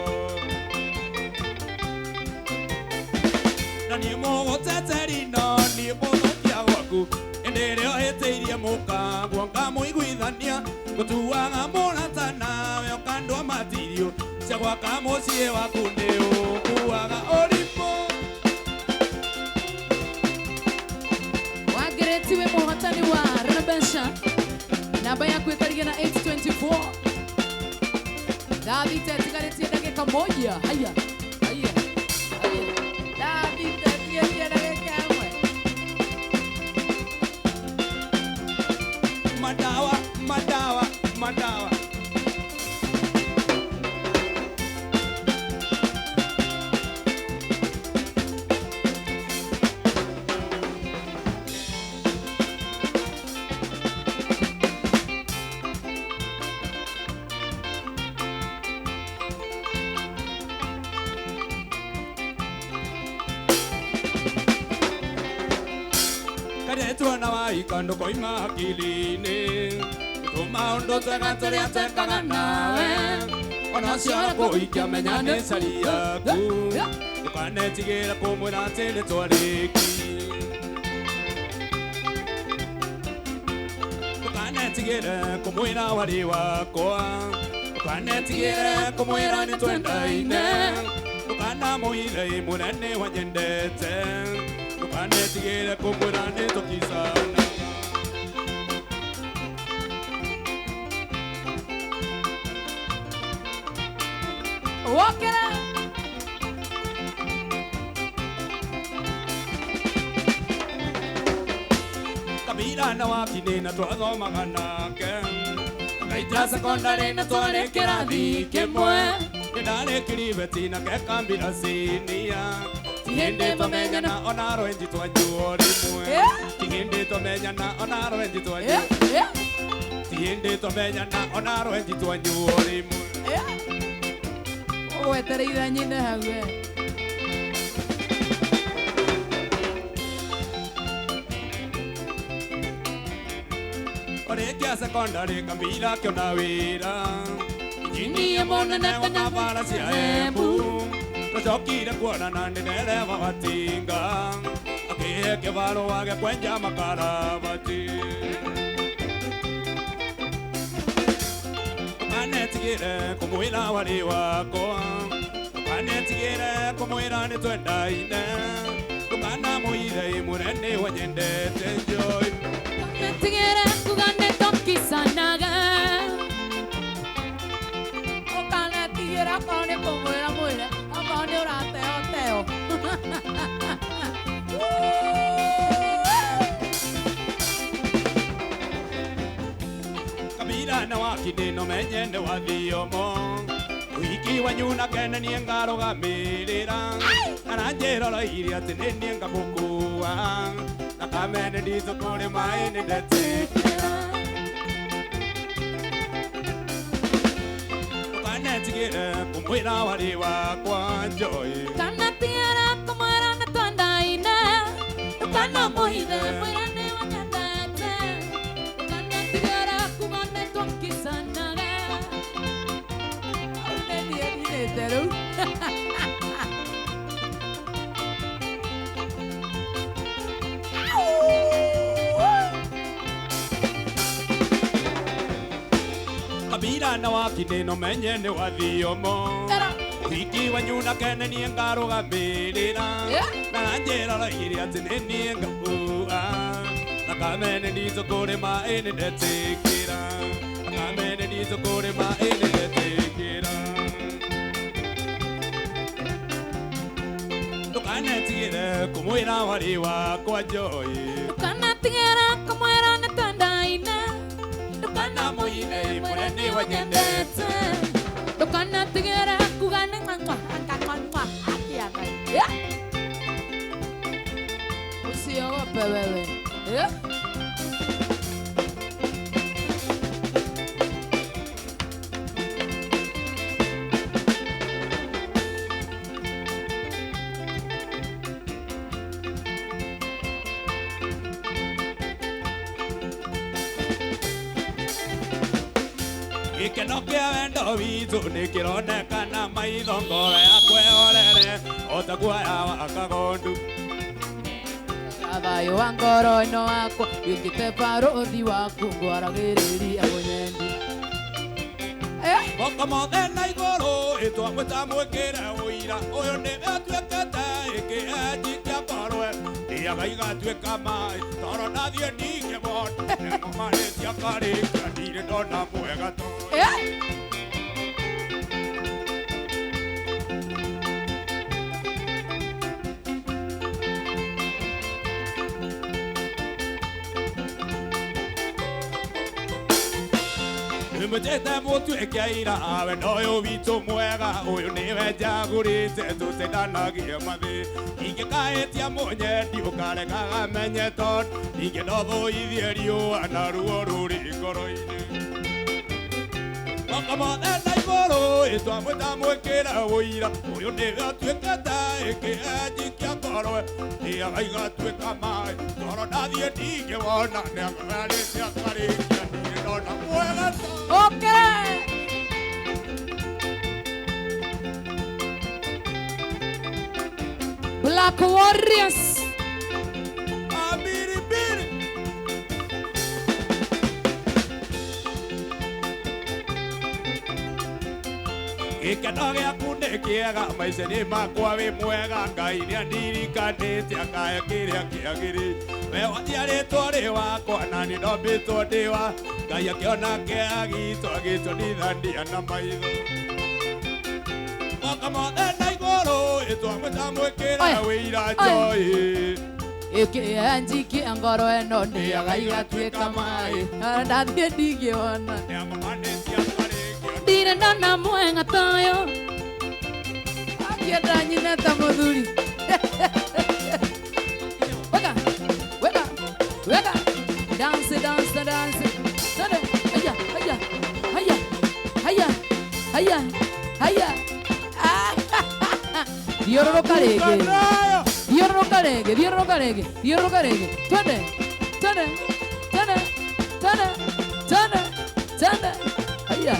[SPEAKER 4] na niĩ mũgũteteri no niĩ mũgũkia gwaku hĩndĩ ĩrĩa ũhĩtĩirie mũkaguo ngamũiguithania gũtuaga mũrata nawe ũkandua matirio cia gwaka mũciĩ waku nĩ ũnguaga ũrimũ
[SPEAKER 1] Wagereti we muhatani wa Rabensha namba yaku ĩkarige na 824 David atigaretie dakika moja haya haya haya David atigaretie dakika ĩmwe
[SPEAKER 4] madawa madawa madawa karetwo na waikando koima akili-inĩ tũmaũndũ twega tũrĩa twekaga nawe ona ũcio kũikia menya nĩ cari yaku ndũkanetigĩre kũmwĩra atĩ nĩ twarĩki ndũkanetigĩre kũmwĩra warĩ wakwa ndũkanetigĩre kũmwĩra nĩ twendaine ndukana muire munene wanyendete ndukanetigire kumbura nitokisana
[SPEAKER 1] Walk it out.
[SPEAKER 4] Kabila na wakini na twathoma nake Kaita secondary na twarekera thikimwe Nindare beti na kekambira sinia Tihinde tomenyana ona rwenji twanyuo rimwe Tihinde tomenyana ona rwenji twanyuo Tihinde tomenyana ona rwenji twanyuo rimwe
[SPEAKER 1] Wetereire nyine hau
[SPEAKER 4] Orekia secondary kambira kiona wira
[SPEAKER 1] Nyinyi mbona
[SPEAKER 4] na mabara cia Embu Tocokire kuonana nĩndereba batinga Akĩhe kĩbaro wage kwenja makarabati Ndũkanetigĩre kũmwĩra warĩ wakwa Ndũkanetigĩre kũmwĩra nĩtwendaine Ndũkanamũire mũnene wanyendete Joy
[SPEAKER 1] Ndũkanetigĩre kuga nĩtũkicanaga Ndũkanetigĩre akorwo nĩ kũmwĩra mwĩre akorwo nĩ ũrateo teo
[SPEAKER 4] Kabila na wakini no menye nĩ wathiomo Wiki wanyu na kene niĩ ngarũgamĩrĩra Aranjĩroroire atĩ nĩ niĩ ngamũkua Na kamene nditũ kũrĩ maĩ nĩndetĩkĩra Ndũkanetigĩre kũmwĩra warĩ wakwa Joy
[SPEAKER 1] Ndũkanetigĩre kũmwĩra nĩtwendaine Ndũkanamũhithe mwĩre nĩ wanyendete Ndũkanetigĩre kuga nĩtũkicanaga Nĩthiĩte rĩu
[SPEAKER 4] Kabila na wakini no menye nĩ wathiomo Wiki wanyu na kene niĩ ngarũgamĩrĩra Na aranjĩroroire atĩ nĩ niĩ ngamũa Na kamene nditũ kũrĩ maĩ nĩndetĩkĩra Na kamene nditũ kũrĩ maĩ nĩndetĩkĩra Ndũkanetigĩre kũmwĩra warĩ wakwa Joy
[SPEAKER 1] Ndũkanetigĩre kũmwĩra nĩtwendaine
[SPEAKER 4] Ndũkanamũire mũnene wanyendete
[SPEAKER 1] Ndũkanetigĩre kuga nĩ Usiogope wewe
[SPEAKER 4] Gĩkeno kĩa wendo witũ nĩkĩronekana maitho ngoro yakwa ĩhorere o ta guoya wa kagondu
[SPEAKER 1] Thayũ wa ngoro-inĩ wakwa wĩkĩte barũthi waku ngwaragĩrĩria mũnyendi
[SPEAKER 4] moko mothe na igũrũ ĩtwamwĩta mwĩkĩre ũira ũyũ nĩwe atuĩkĩte ĩkĩenji kĩa ngorwe thiaga igatuĩka maĩ toro nathiĩ ningĩ bondo nĩmũmarĩtia karĩkia ndirĩ ndona mwega to Mujete mũtuĩke ira wendo ũyũ witũ mwega ũyũ nĩwe njagũrĩte tũtendanagie mathĩ ingĩkaĩtia mũnyendi ũkaregaga menye tondũ ingĩnothoithie riũa na ruo rũrĩ ngoro-inĩ moko mothe na igũrũ ĩtwamwĩta mwĩkĩre ũira ũyũ nĩwe atuĩkĩte ĩkĩenji kĩa ngorwe thiaga igatuĩka maĩ toro ndathiĩ ndingĩwona nĩagarĩte akarĩkia ndirĩ ndona mwega to
[SPEAKER 1] Okay. Black Warriors.
[SPEAKER 4] Abiribiri. Gĩkeno gĩaku nĩ nĩ kĩega maica-inĩ makwa wĩ mwega Ngai nĩandirikanĩte akaya kĩrĩa kĩagĩrĩire we watia rĩtwa rĩ wakwa na nĩ ndombĩtwo ndĩ wa Ngai akĩona kĩagitwo agĩtũnithania na maitho Mwaka mothe na igũrũ ĩtwamwĩta mwĩkĩra wĩira njoĩ
[SPEAKER 1] Ĩkĩenji kĩa ngoro ĩno ndĩaga igatuĩka maĩ ndathiĩ ndingĩona
[SPEAKER 4] nĩamamanĩcia marĩkio
[SPEAKER 1] ndirĩ ndona mwega tayo akĩenda nyine ta mũthuri wega wega wega dance dance dance tende haya haya haya haya haya haya diororoka rĩngĩ diororoka rĩngĩ diororoka rĩngĩ diororoka rĩngĩ tende tende tende tende tende tende haya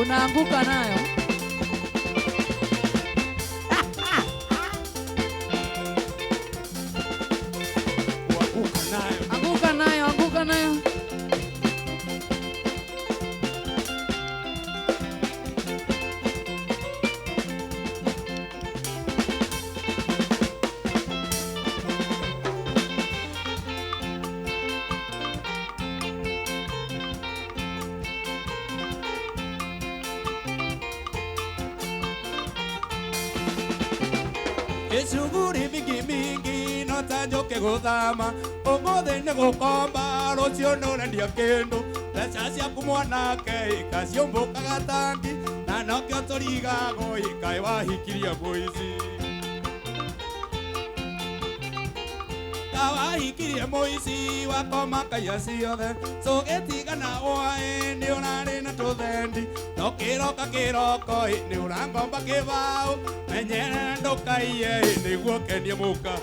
[SPEAKER 1] unaanguka nayo anguka nayo anguka nayo
[SPEAKER 4] Icuguri mingi mingi no ta njoke gũthama ũmũthĩ nĩ gũkomba rũciũ nũrendia kĩndũ mbeca ciaku mwanake ikaciũmbũkaga tangi na nokĩo tũrigagwo ikaĩ wahikirie mũici wahikirie mũici wakoma kaia ciothe tũgĩtigana ũaĩ nĩ ũrarĩ na tũthendi no kĩroka kĩroko nĩ ũrangomba kĩbaũ menyerera ndũkaiye nĩguo kenie mũka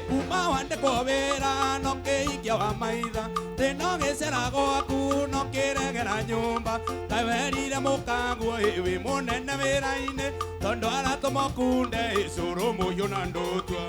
[SPEAKER 4] Kuma wandĩkwo wĩra no kĩikia wa maitha thĩno gĩcera gwaku no kĩregera nyũmba kaĩ werire mũkaguo wĩ mũnene wĩra-inĩ tondũ aratũma ũkunde cũrũ mũhiũ na ndũtwa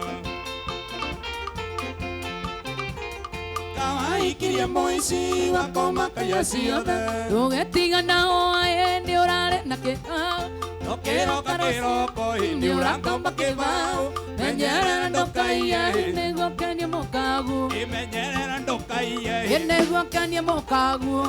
[SPEAKER 4] kawahikirie mũici wakoma kaia ciothe
[SPEAKER 1] ndũgetigana ũaĩ nĩ ũrarĩ na kĩhao
[SPEAKER 4] no kĩroka kĩroko nĩ ũrakomba kĩbaũ menyerera ndũkaiye
[SPEAKER 1] nĩguo kenie mũkaguo
[SPEAKER 4] menyerera ndũkaiye
[SPEAKER 1] nĩguo kenie mũkaguo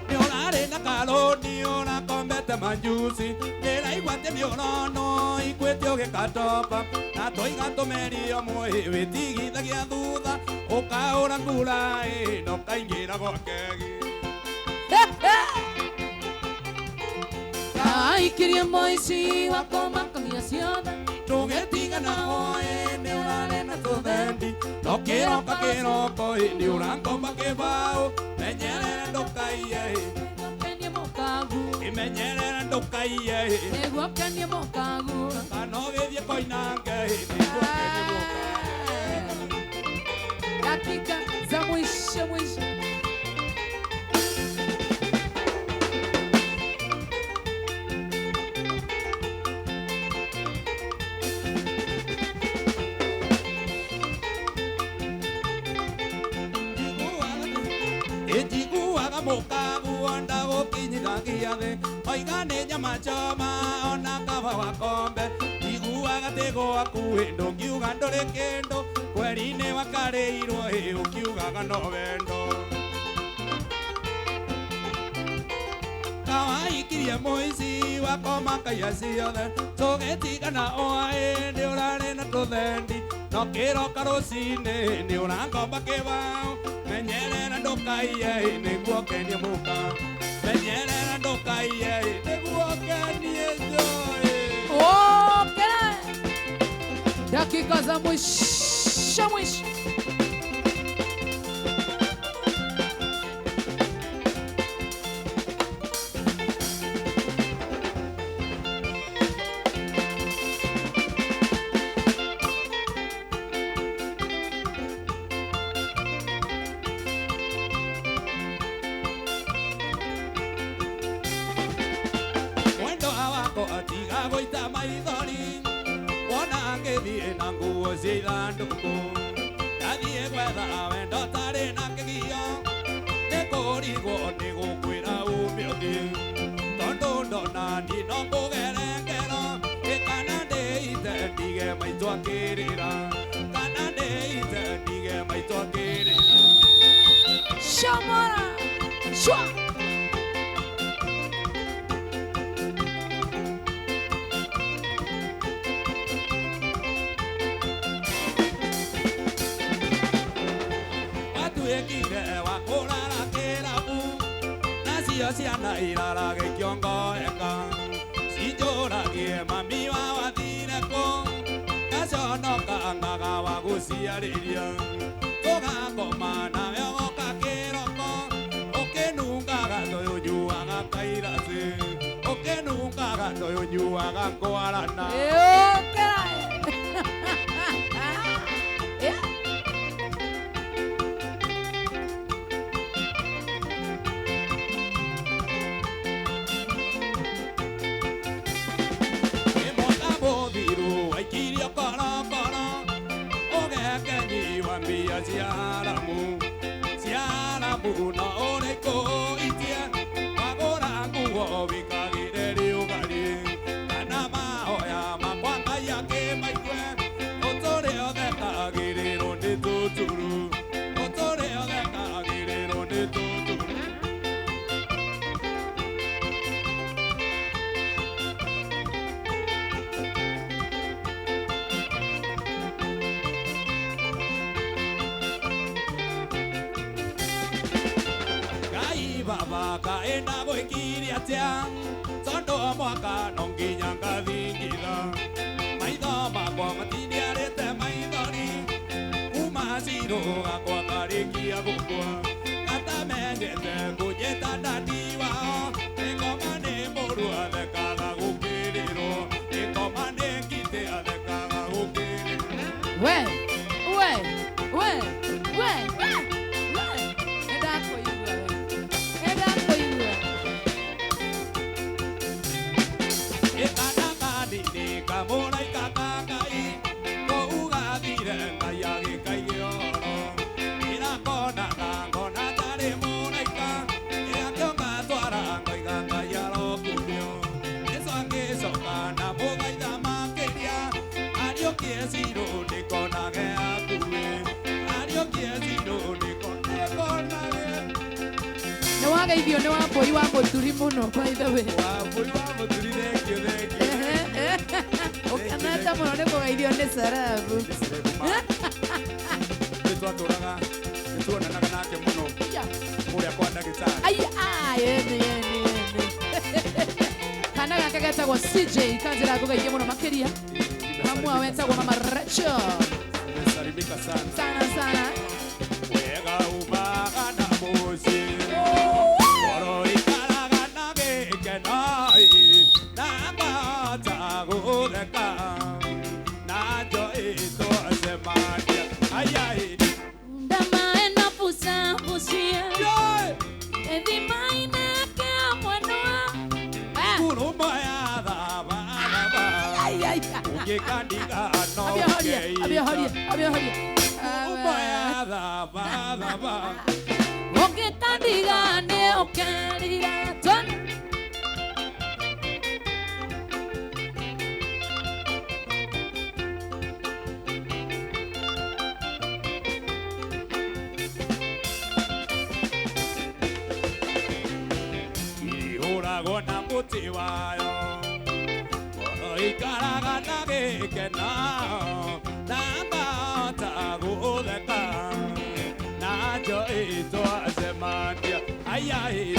[SPEAKER 4] nĩ ũrarĩ na karũni ũrakombete manjusi ndĩraigua atĩ nĩ ũrono ikuĩte ũgĩkatoba na tũiga tũmerio mũĩ wĩtigithagia thutha ũkaũra nguraĩ no kaingĩra gwakegi
[SPEAKER 1] aikirie mũici wakoma kagia ciothe
[SPEAKER 4] ndũgetigana oĩ nĩ ũrarĩ na tũthendi no kĩroka kĩroko nĩ ũrankomba kĩbaũ menyerera ndũkaiye
[SPEAKER 1] kenie mũkaguo
[SPEAKER 4] menyerera ndũkaiye
[SPEAKER 1] nĩguo kenie mũkaguo
[SPEAKER 4] kana ũgĩthiĩ koinange nĩguo kenie mũka
[SPEAKER 1] dakika za mwisho mwisho
[SPEAKER 4] Ejiguaga mũkaguo ndagũkinyithagia thĩ oiga nĩ nyama choma ona kaba wakombe iguaga thĩ gwaku ndũngiuga ndũrĩ kĩndũ kweri-inĩ wakarĩirwo ũkiugaga no wendo kawahikirie mũici wakoma kaia ciothe tũgĩtigana oaĩ nĩ ũrarĩ na tũthendi no kĩroka rũcinĩ nĩ ũrankomba kĩbaũ menyerera ndũkaiye nĩguo kenie mũka menyerera ndũkaiye nĩguo kenie njoĩ
[SPEAKER 1] okay. dakika za mwisho mwisho
[SPEAKER 4] nguo cia ithandũkũ ndathiĩ gwetha wendo tarĩ na kĩgio nĩ kũrigwo nĩ gũkwĩra ume ũngĩ tondũ ndona ni no ngũgere ngero kana ndĩite ndige maitũ akĩrĩra kana ndĩite ndige maitũ akĩrĩra
[SPEAKER 1] Shamara Shwa
[SPEAKER 4] watuĩkire wa kũrara kĩrabu nacio ciana irarage kĩongoeka cinjũragie mami wa wathire kũ gaconoka ngaga wa gũciarĩria tũgakoma nawe woka kĩroko ũkĩnungaga toyũ nyuaga kairacĩ ũkĩnungaga toyũ nyuaga kwarana Ciaramu no ũrĩkũ itie wagũra nguo wĩkagĩre rĩũgarĩ kana mahoya makwa Ngai akĩmaigue ũtũre ũthekagĩrĩrwo nĩ tũtũru ũtũre ũthekagĩrĩrwo nĩ tũtũru Baba kaenda gwĩkiria atĩa tondũ mwaka no nginya ngathingitha maitho makwa matiniarĩte maithori kuma cirũ gakwa karĩkia gũkua gatamenyete kũnyita ndani wao ngoma nĩ mũru athekaga gũkĩrĩrwo ngoma nĩ ngite athekaga gũkĩrĩrwo
[SPEAKER 1] we Nĩwageithio nĩ Wambũi wa Mũturi mũno by the way.
[SPEAKER 4] Wambũi wa Mũturi thengio
[SPEAKER 1] ũkenete mũno nĩ kũgeithio nĩ Sarabu.
[SPEAKER 4] Nĩtwatũraga nĩtuonanaga nake mũno kũrĩa kwa ndagĩtarĩ.
[SPEAKER 1] Yeni kana gake getagwo CJ kanjĩra kũgeithia mũno makĩria mamu awe etagwo Mama Rachel.
[SPEAKER 4] Salimika sana
[SPEAKER 1] sana
[SPEAKER 4] wega umaga na mũciĩ oro ikaraga na gĩkenai na ngata gũtheka na njoi twacemania ayai
[SPEAKER 1] ndamaenda pucia ethimaine kĩa mwenwa
[SPEAKER 4] ngurumo ya thaba ũngĩkandiga no
[SPEAKER 1] abĩhoria
[SPEAKER 4] ngurumo ya thaba
[SPEAKER 1] ũngĩkandiga nĩ ũkerira twana
[SPEAKER 4] ihũragwo na mũtĩ wayo oro ikaraga na gĩkena na ngahota gũtheka na njoi twacemania ayai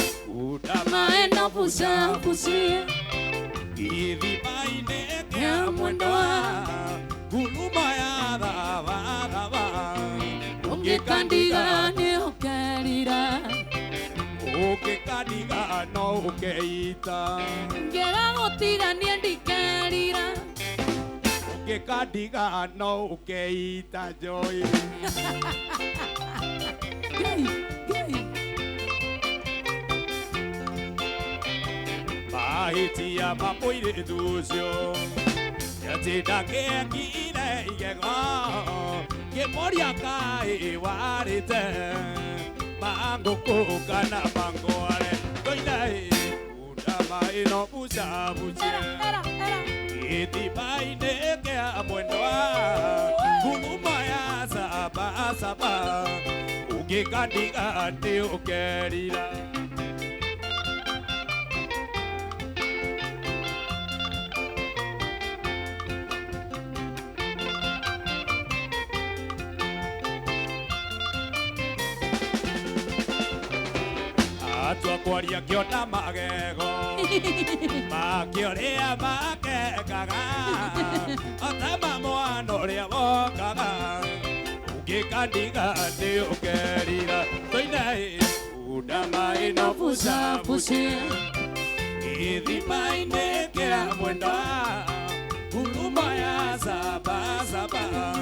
[SPEAKER 1] maenda pucia
[SPEAKER 4] gĩthima-inĩ kĩa mwendwa nguruma ya thaba
[SPEAKER 1] ũngĩkandiga nĩ ũkerira
[SPEAKER 4] ũngĩkandiga no ũkeita
[SPEAKER 1] ngera gũtigania ndikerira
[SPEAKER 4] ũngĩkandiga no ũkeita njoi mahĩtia ma mũirĩtu ũcio atĩ ndakekire igego Kimoria kai warite Manguku kana mangoare Toinai Udama ino busa busa Iti baine ke amwendoa Kulumaya saba saba Ukikandika andi ukerira Atua kwaria kiona magego Makioria makekaga Otama mwana uria wokaga Ugikandiga ndi ukerira Toinai Udama ino busa busi Ithimaine kia mwenda Kuluma ya saba saba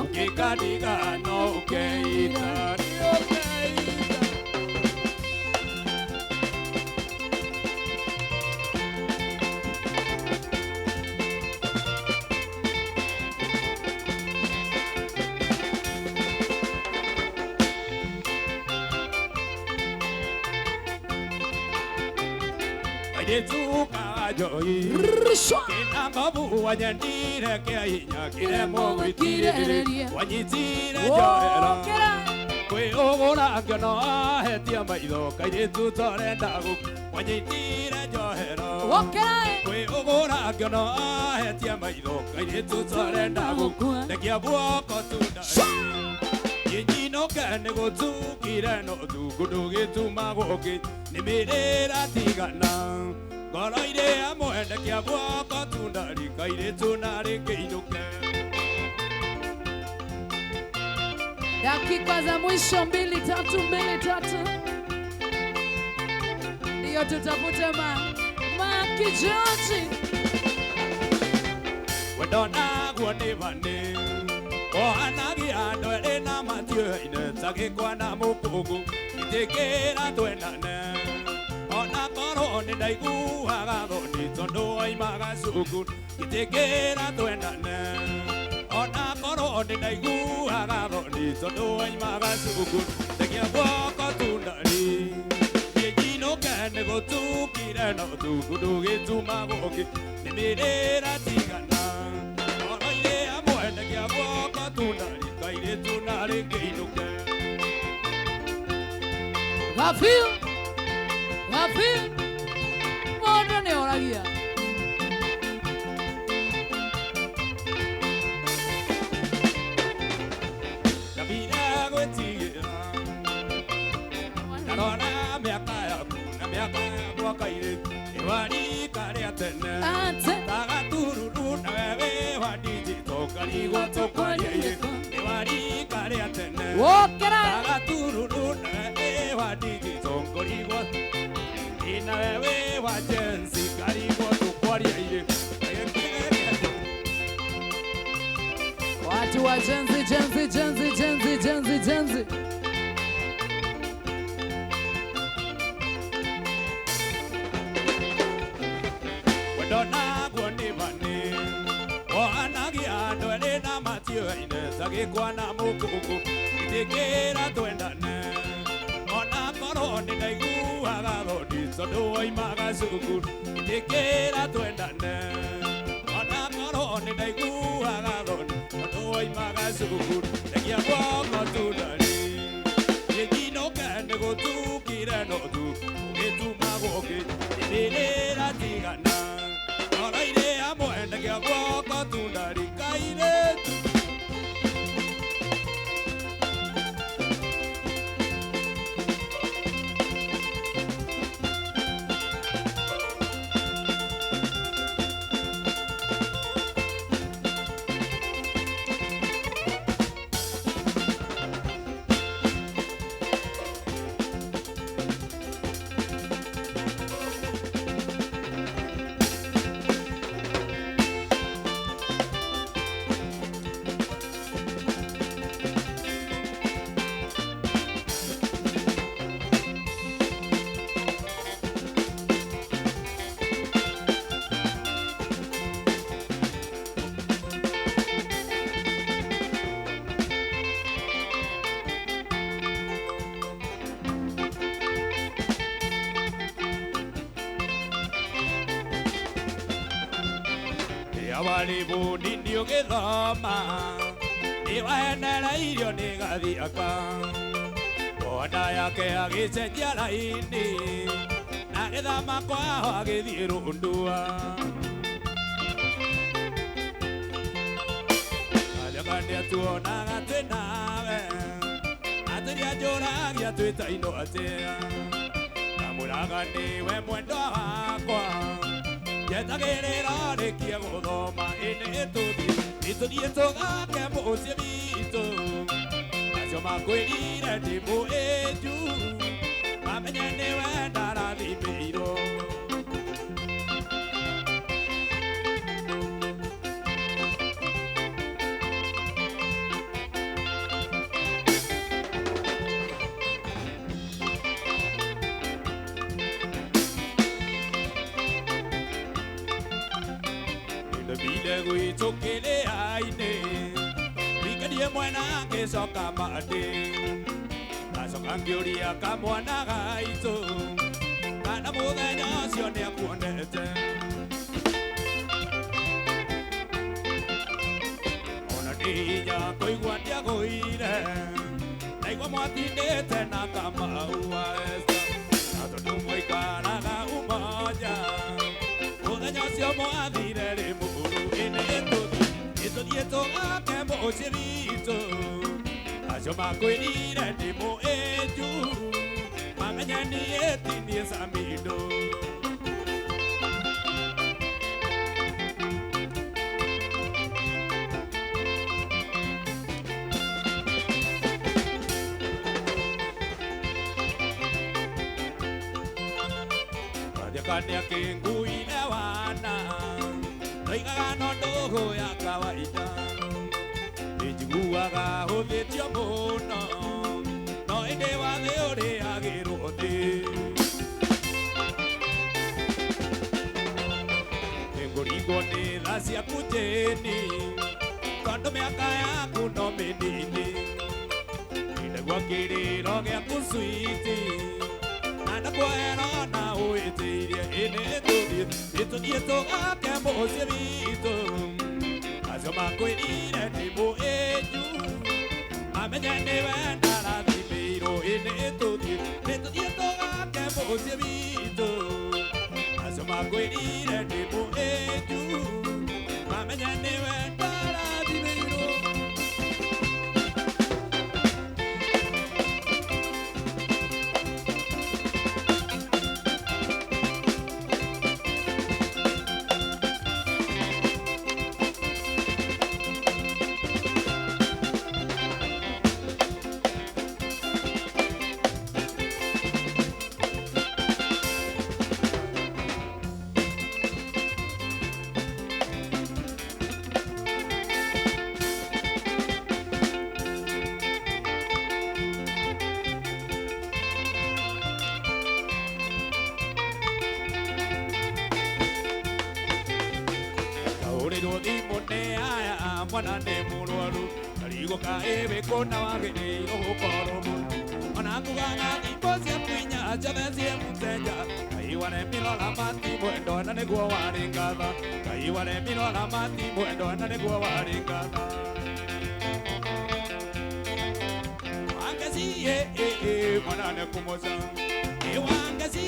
[SPEAKER 4] Ugikandiga no ukeita Tuka joyi Kina mabu wanyandire kia inya Kire mwitire Wanyitire joera Kwe ogora kiono ahetia maitho Kaire tutore ndagu Wanyitire joera Kwe ogora kiono ahetia maitho Kaire tutore ndagu Nekia buoko tunda Yinjino kene gotukire no tukudugi tumagoki Nimirira tigana Goroire amwende kia buoko tundari Kaire tunari keinuke
[SPEAKER 1] Dakika za mwisho 2-3 Ndiyo tutafute Maki George
[SPEAKER 4] Wedona guone vane Ohanagi ando elena matio ine Sake kwa na mukugu Itekera tuenane Ona koro ni daigu hagado Ni tondo ai magasugun Itekera tuenane Ona koro ni daigu hagado Ni tondo ai magasugun Tekia wako tundari Yejino kene go tukire no Tukudugi tumagoki Nimirera tigana Oroire amwene kia wako tundari Kaire tunari keinuke
[SPEAKER 1] Wafil Mondo ni oragia
[SPEAKER 4] Nabira gwetigira Narona miaka yaku na miaka yakwa kaire Iwari kare atene Tagatururu na wewe wadijito Karigwa tokwaria ye Iwari kare atene Tagatururu na wewe wadijito Karigwa Ina wewe wajensi Karigwa tokwaria ye
[SPEAKER 1] Watu wa jenzi
[SPEAKER 4] Wedona guoni vane Ohanagi ando elena matio ine Sake kwa na mukugu Itekera tuendane Ona koro ni daigu hagado Ni sodo ai magasugu Itekera tuendane Ona koro ni daigu hagado Ni sodo ai magasugu Tekia wako tundari Yejino kene go tukire no tu Ugetu magoke Nimirera tigana Oroire amwende kia wako tundari Kaire tu na wali bundi ndio githoma ni waenera irio ni gathiaka ona yake agicenjia laini na githama kwao agithie rundua ajakania tuonaga twinawe atiria njuragia twitaino atia kamuraga niwe mwendwa wakwa yetagirira rikie guthoma ini tuthie tugake mucie bitu acio makwirire ndi muinju mamenye niwe ndarathimirwo bile guitokele aine bikadie mwana kesoka mate asoka ngioria kamwana gaito kana muthenya cio ni akuonete ona ndinya koigua ndiagũire naigua mwatindĩte na kamaua na tondũ mwaikaraga umoja muthenya ũcio mwathire rĩ mũru ĩtũthiĩ tũgake mũciĩ witũ acio makwĩrire ndĩ mũĩnju mamenye niĩ ti niĩ Samindo Kania kinguile wana noigaga no ndogo ya kawaida nijiguaga huthitio muno no indi wathe uri agirwo thi ninguringwo ni tha ciaku njini tondu miaka yaku no minini indegwa kiriro giaku switi nakuerona uitirie ĩtũthiĩ tũgake mũciĩ witũ acio makwĩrire ndĩ mũĩnju mamenye nĩwe ndarathimĩirwo ĩtũthiĩ tũgake mũciĩ witũ acio makwĩrire ndĩ mũĩnju mamenye nĩwe ndarathimĩirwo mwana nĩ mũrwaru karigo kaĩbĩ kũna wagĩrĩirwo gũkorwo mũno ona ngugaga thimbo cia kwinya njothe ciĩ mũtenja Ngai waremĩrora mati mwendo na nĩguo warĩ ngatha Ngai waremĩrora mati mwendo na nĩguo warĩ ngatha wangeci mwana nĩ kũmoca wangeci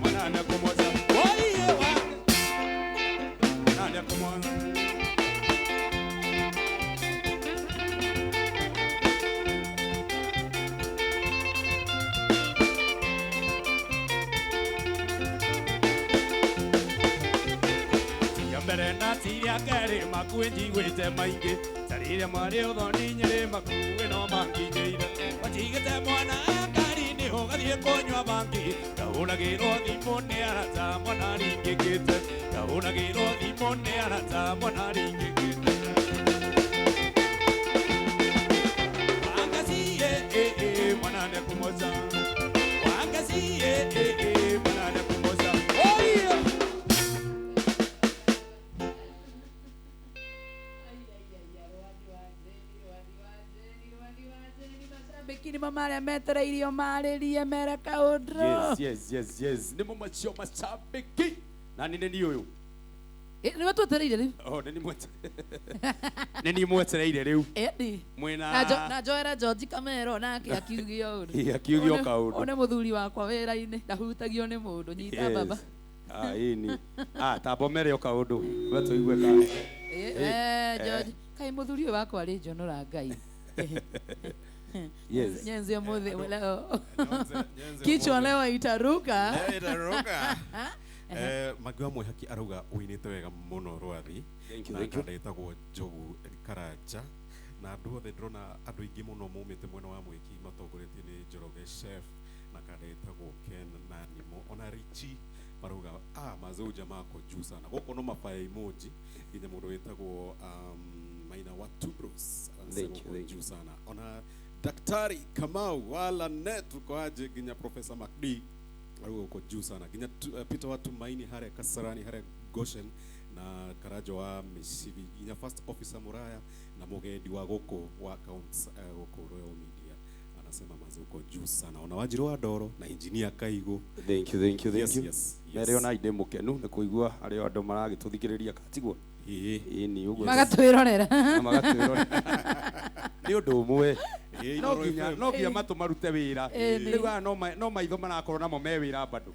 [SPEAKER 4] mwana nĩ kũmoca oiye mwana nĩ kũmoca na tiria kere makuenji gwete maingi tarire mari uthoni nyiri makuwe no mangijeire watigete mwana ngari ni hogathie konywa bangi kahunagirwo thimu ni arata mwana ringikite kahunagirwo thimu ni arata mwana ringikite wangasi mwana ne kumoza wangasi mwana ne kumoza
[SPEAKER 1] Bikini mamare metereirio maririe mere kaundro.
[SPEAKER 3] Yes. Nimo macio macambiki. Na nini ni uyu?
[SPEAKER 1] Nĩ watwetereire rĩu.
[SPEAKER 3] Oh, nĩ mwetereire rĩu.
[SPEAKER 1] Ĩndĩ.
[SPEAKER 3] Mwena
[SPEAKER 1] Na Joera George Kamero nake akiugio ũru.
[SPEAKER 3] Akiugio kaũndũ.
[SPEAKER 1] One mũthuri wakwa wĩra-inĩ ndahutagio nĩ mũndũ nyita baba.
[SPEAKER 3] Ini. Tambo mere o kaũndũ. We tũigue ka.
[SPEAKER 1] George, kai mũthuri ũyũ wakwa rĩ njonora Ngai.
[SPEAKER 3] Yes.
[SPEAKER 1] Nyenzi mũthĩ leo. Kichwa leo itaruka.
[SPEAKER 2] Itaruka. Magua Mwihaki arauga uinite wega muno Rwathi.
[SPEAKER 3] Thank you.
[SPEAKER 2] Na ndetagwo Njogu Karanja. Na andu othe ndrona andu aingi muno mumite mwena wa Mwiki matongoretio ni Njoroge Chef na ndetagwo Ken na Nimo ona Richi marauga mazoja mako juu sana. Goko no mapa emoji ine mundu wetagwo Maina wa Tubros anasema juu sana. Ona Daktari Kamau wala net uko aje ginya Professor Makdi uko juu sana. Ginya Peter wa Tumaini hare Kasarani hare Goshen na Karajo wa Mishivi ginya First Officer Muraya na Mogedi wa Goko wa accounts Goko Royal Media anasema mazuko juu sana. Ona Wajiro wa Doro na Engineer Kaigo.
[SPEAKER 3] Thank you.
[SPEAKER 2] Yes.
[SPEAKER 3] Mere ona inde mukenu ne kuigua ari andu maragituthikiriria katigwo. Ni uguo.
[SPEAKER 1] Magatwirorera.
[SPEAKER 3] Ni undu umwe. No nginya matu marute wira. Riu no maitho marakorwo namo me wira bado.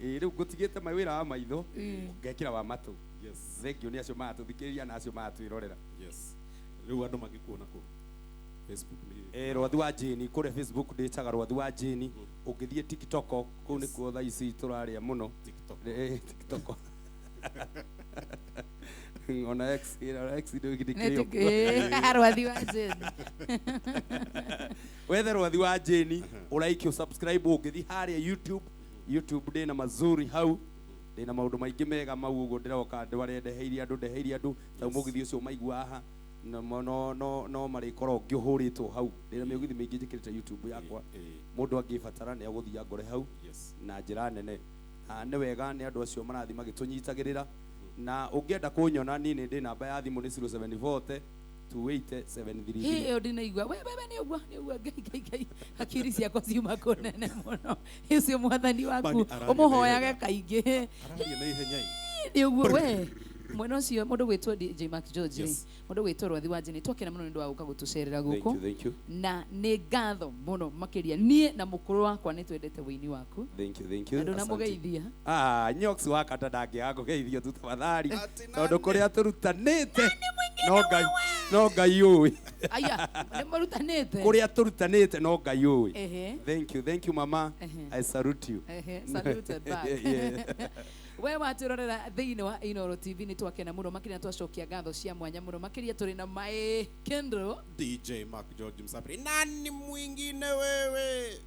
[SPEAKER 3] Riu gutigite mawira wa maitho ngekira wa matu.
[SPEAKER 2] Yes.
[SPEAKER 3] Thengio ni acio matuthikiria na acio matwirorera.
[SPEAKER 2] Yes. Riu andu magikuona ku Facebook ni
[SPEAKER 3] Rwathi wa Jini kure Facebook nditaga Rwathi wa Jini ungithie TikTok ku ni kuo thaa ici turaria muno TikTok ona X ndio gidikio
[SPEAKER 1] Rwathi wa Jini
[SPEAKER 3] wethe Rwathi wa Jini uraikio subscribe ungithi haria YouTube ndina mazuri hau ndina maundu maingi mega mau uguo ndiroka ndwarendeheirie andu ta mugithi ucio maigua aha no marikoro ngĩhũrĩtwo hau ndĩna mĩũgithi mĩingĩ njĩkĩrĩte YouTube yakwa mũndũ angĩbatara nĩ agũthiĩ ngore hau na njĩra nene nĩ wega nĩ andũ acio marathi magĩtũnyitagĩrĩra na ũngĩenda kũnyona niĩ nĩ ndĩ namba ya thimũ nĩ 074 280 733
[SPEAKER 1] ĩyo ndinaigua we nĩ ũguo ngai hakiri ciakwa ciuma kũnene mũno ũcio mwathani waku ũmũhoyage kaingĩ
[SPEAKER 2] araria na ihenya
[SPEAKER 1] nĩ ũguo we mwena ũcio mũndũ gwĩtwo DJ Mark George mũndũ gwĩtwo Rwathi wa Jini twakena mũno nĩ ũndũ wa gũka gũtũcerera gũkũ na nĩ ngatho mũno makĩria niĩ na mũkũrũ wakwa nĩ twendete wĩini waku
[SPEAKER 3] thank you
[SPEAKER 1] andũ na mũgeithia
[SPEAKER 3] Nyox wa kata ndangĩaga kũgeithio tu tafadhali tondũ kũrĩa tũrutanĩte no Ngai ũĩ
[SPEAKER 1] aya nĩ mũrutanĩte
[SPEAKER 3] kũrĩa tũrutanĩte no Ngai ũĩ thank you mama I salute you
[SPEAKER 1] saluted back we waturorera thiini wa Inooro TV nĩ twakena mũno makĩria twacokia ngatho cia mwanya mũno makĩria tũrĩ na Mae Kendro
[SPEAKER 2] DJ Mark George Msafiri nani mwingine wewe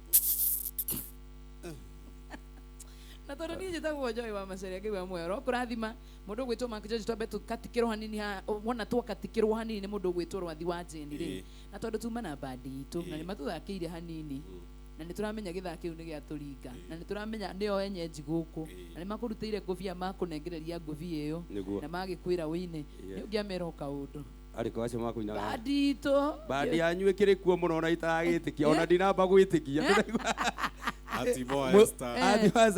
[SPEAKER 1] na tondũ niĩ njĩtagwo Joy wa Macharia ngĩigua mwero kũrathima mũndũ gwĩtwo Mark George twambe tũkatikĩrwo hanini wona twakatikĩrwo hanini nĩ mũndũ gwĩtwo Rwathi wa Jini rĩ na tondũ tuma na bandi itũ na nĩ matũthakĩire hanini na nĩ turamenya gĩthaka kĩu nĩ gĩatũringa na nĩ turamenya nĩo enyenji gũkũ na nĩ makũrutĩire ngũbia makũnengereria ngũbia ĩyo na magĩkwĩra wĩine nĩ ũngĩamera kaũndũ
[SPEAKER 3] ariko acio makuina
[SPEAKER 1] bandi itũ
[SPEAKER 3] bandi yanyu ĩkĩrĩ kuo mũno ona itagĩtĩkia ona ndinamba gwĩtĩkia Ati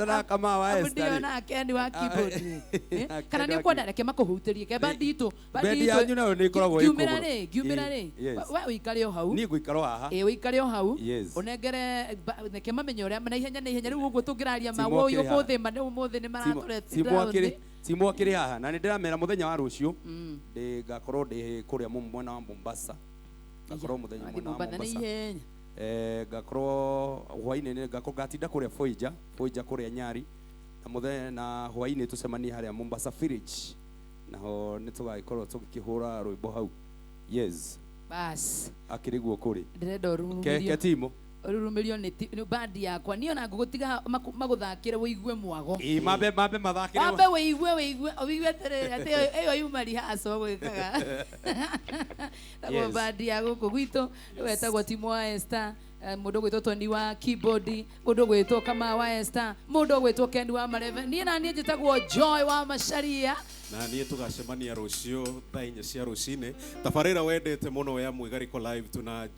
[SPEAKER 3] na kama wa Esther
[SPEAKER 1] ndio na Ken wa keyboard kana nĩ ũkwenda reke makũhutĩrie ke bandi itũ
[SPEAKER 3] bandi yanyu nayo nĩ ikoragwo
[SPEAKER 1] ngiumĩra rĩ we ũikare o hau
[SPEAKER 3] niĩ ngũikara haha
[SPEAKER 1] ũikare o hau ũnengere reke mamenye ũrĩa na ihenya rĩu ũguo tũngĩraria ma ũyũ ũmũthĩ nĩ maratũretia
[SPEAKER 3] simwakĩrĩ haha na nĩ ndĩramera mũthenya wa rũciũ ngakorwo ndĩ kũrĩa mwena wa Mombasa ngakorwo mũthenya mwena wa Mombasa ngakorwo hwainĩ ngakorwo ngatinda kũrĩa Voyager kũrĩa Nyari na mũthenya na hwainĩ tũcemanie harĩa Mombasa Village naho nĩ tũgagĩkorwo tũgĩkĩhũra rwĩmbo hau
[SPEAKER 1] bas
[SPEAKER 3] akĩrĩ guo kũrĩ
[SPEAKER 1] ndĩrenda ũrũmĩrĩrio
[SPEAKER 3] ketimo
[SPEAKER 1] ũrũmĩrĩrio nĩ bandi yakwa niĩ ona ngũgũtiga magũthakĩre wĩigue mwago
[SPEAKER 3] mambe mathakĩre
[SPEAKER 1] mambe wĩigue atĩrĩrĩ atĩ ĩyo yuma rihaso gwĩkaga tagwo bandi ya gũkũ gwitũ wetagwo Timo wa Esther mũndũ gwĩtwo Tony wa keyboard mũndũ gwĩtwo Kama wa Esther mũndũ gwĩtwo Ken wa Mareve niĩ na niĩ njĩtagwo Joy wa Macharia
[SPEAKER 2] na niĩ tũgacemania rũciũ thaa 4 cia rũcinĩ tabarĩra wendete mũno ya Mwigariko live tuna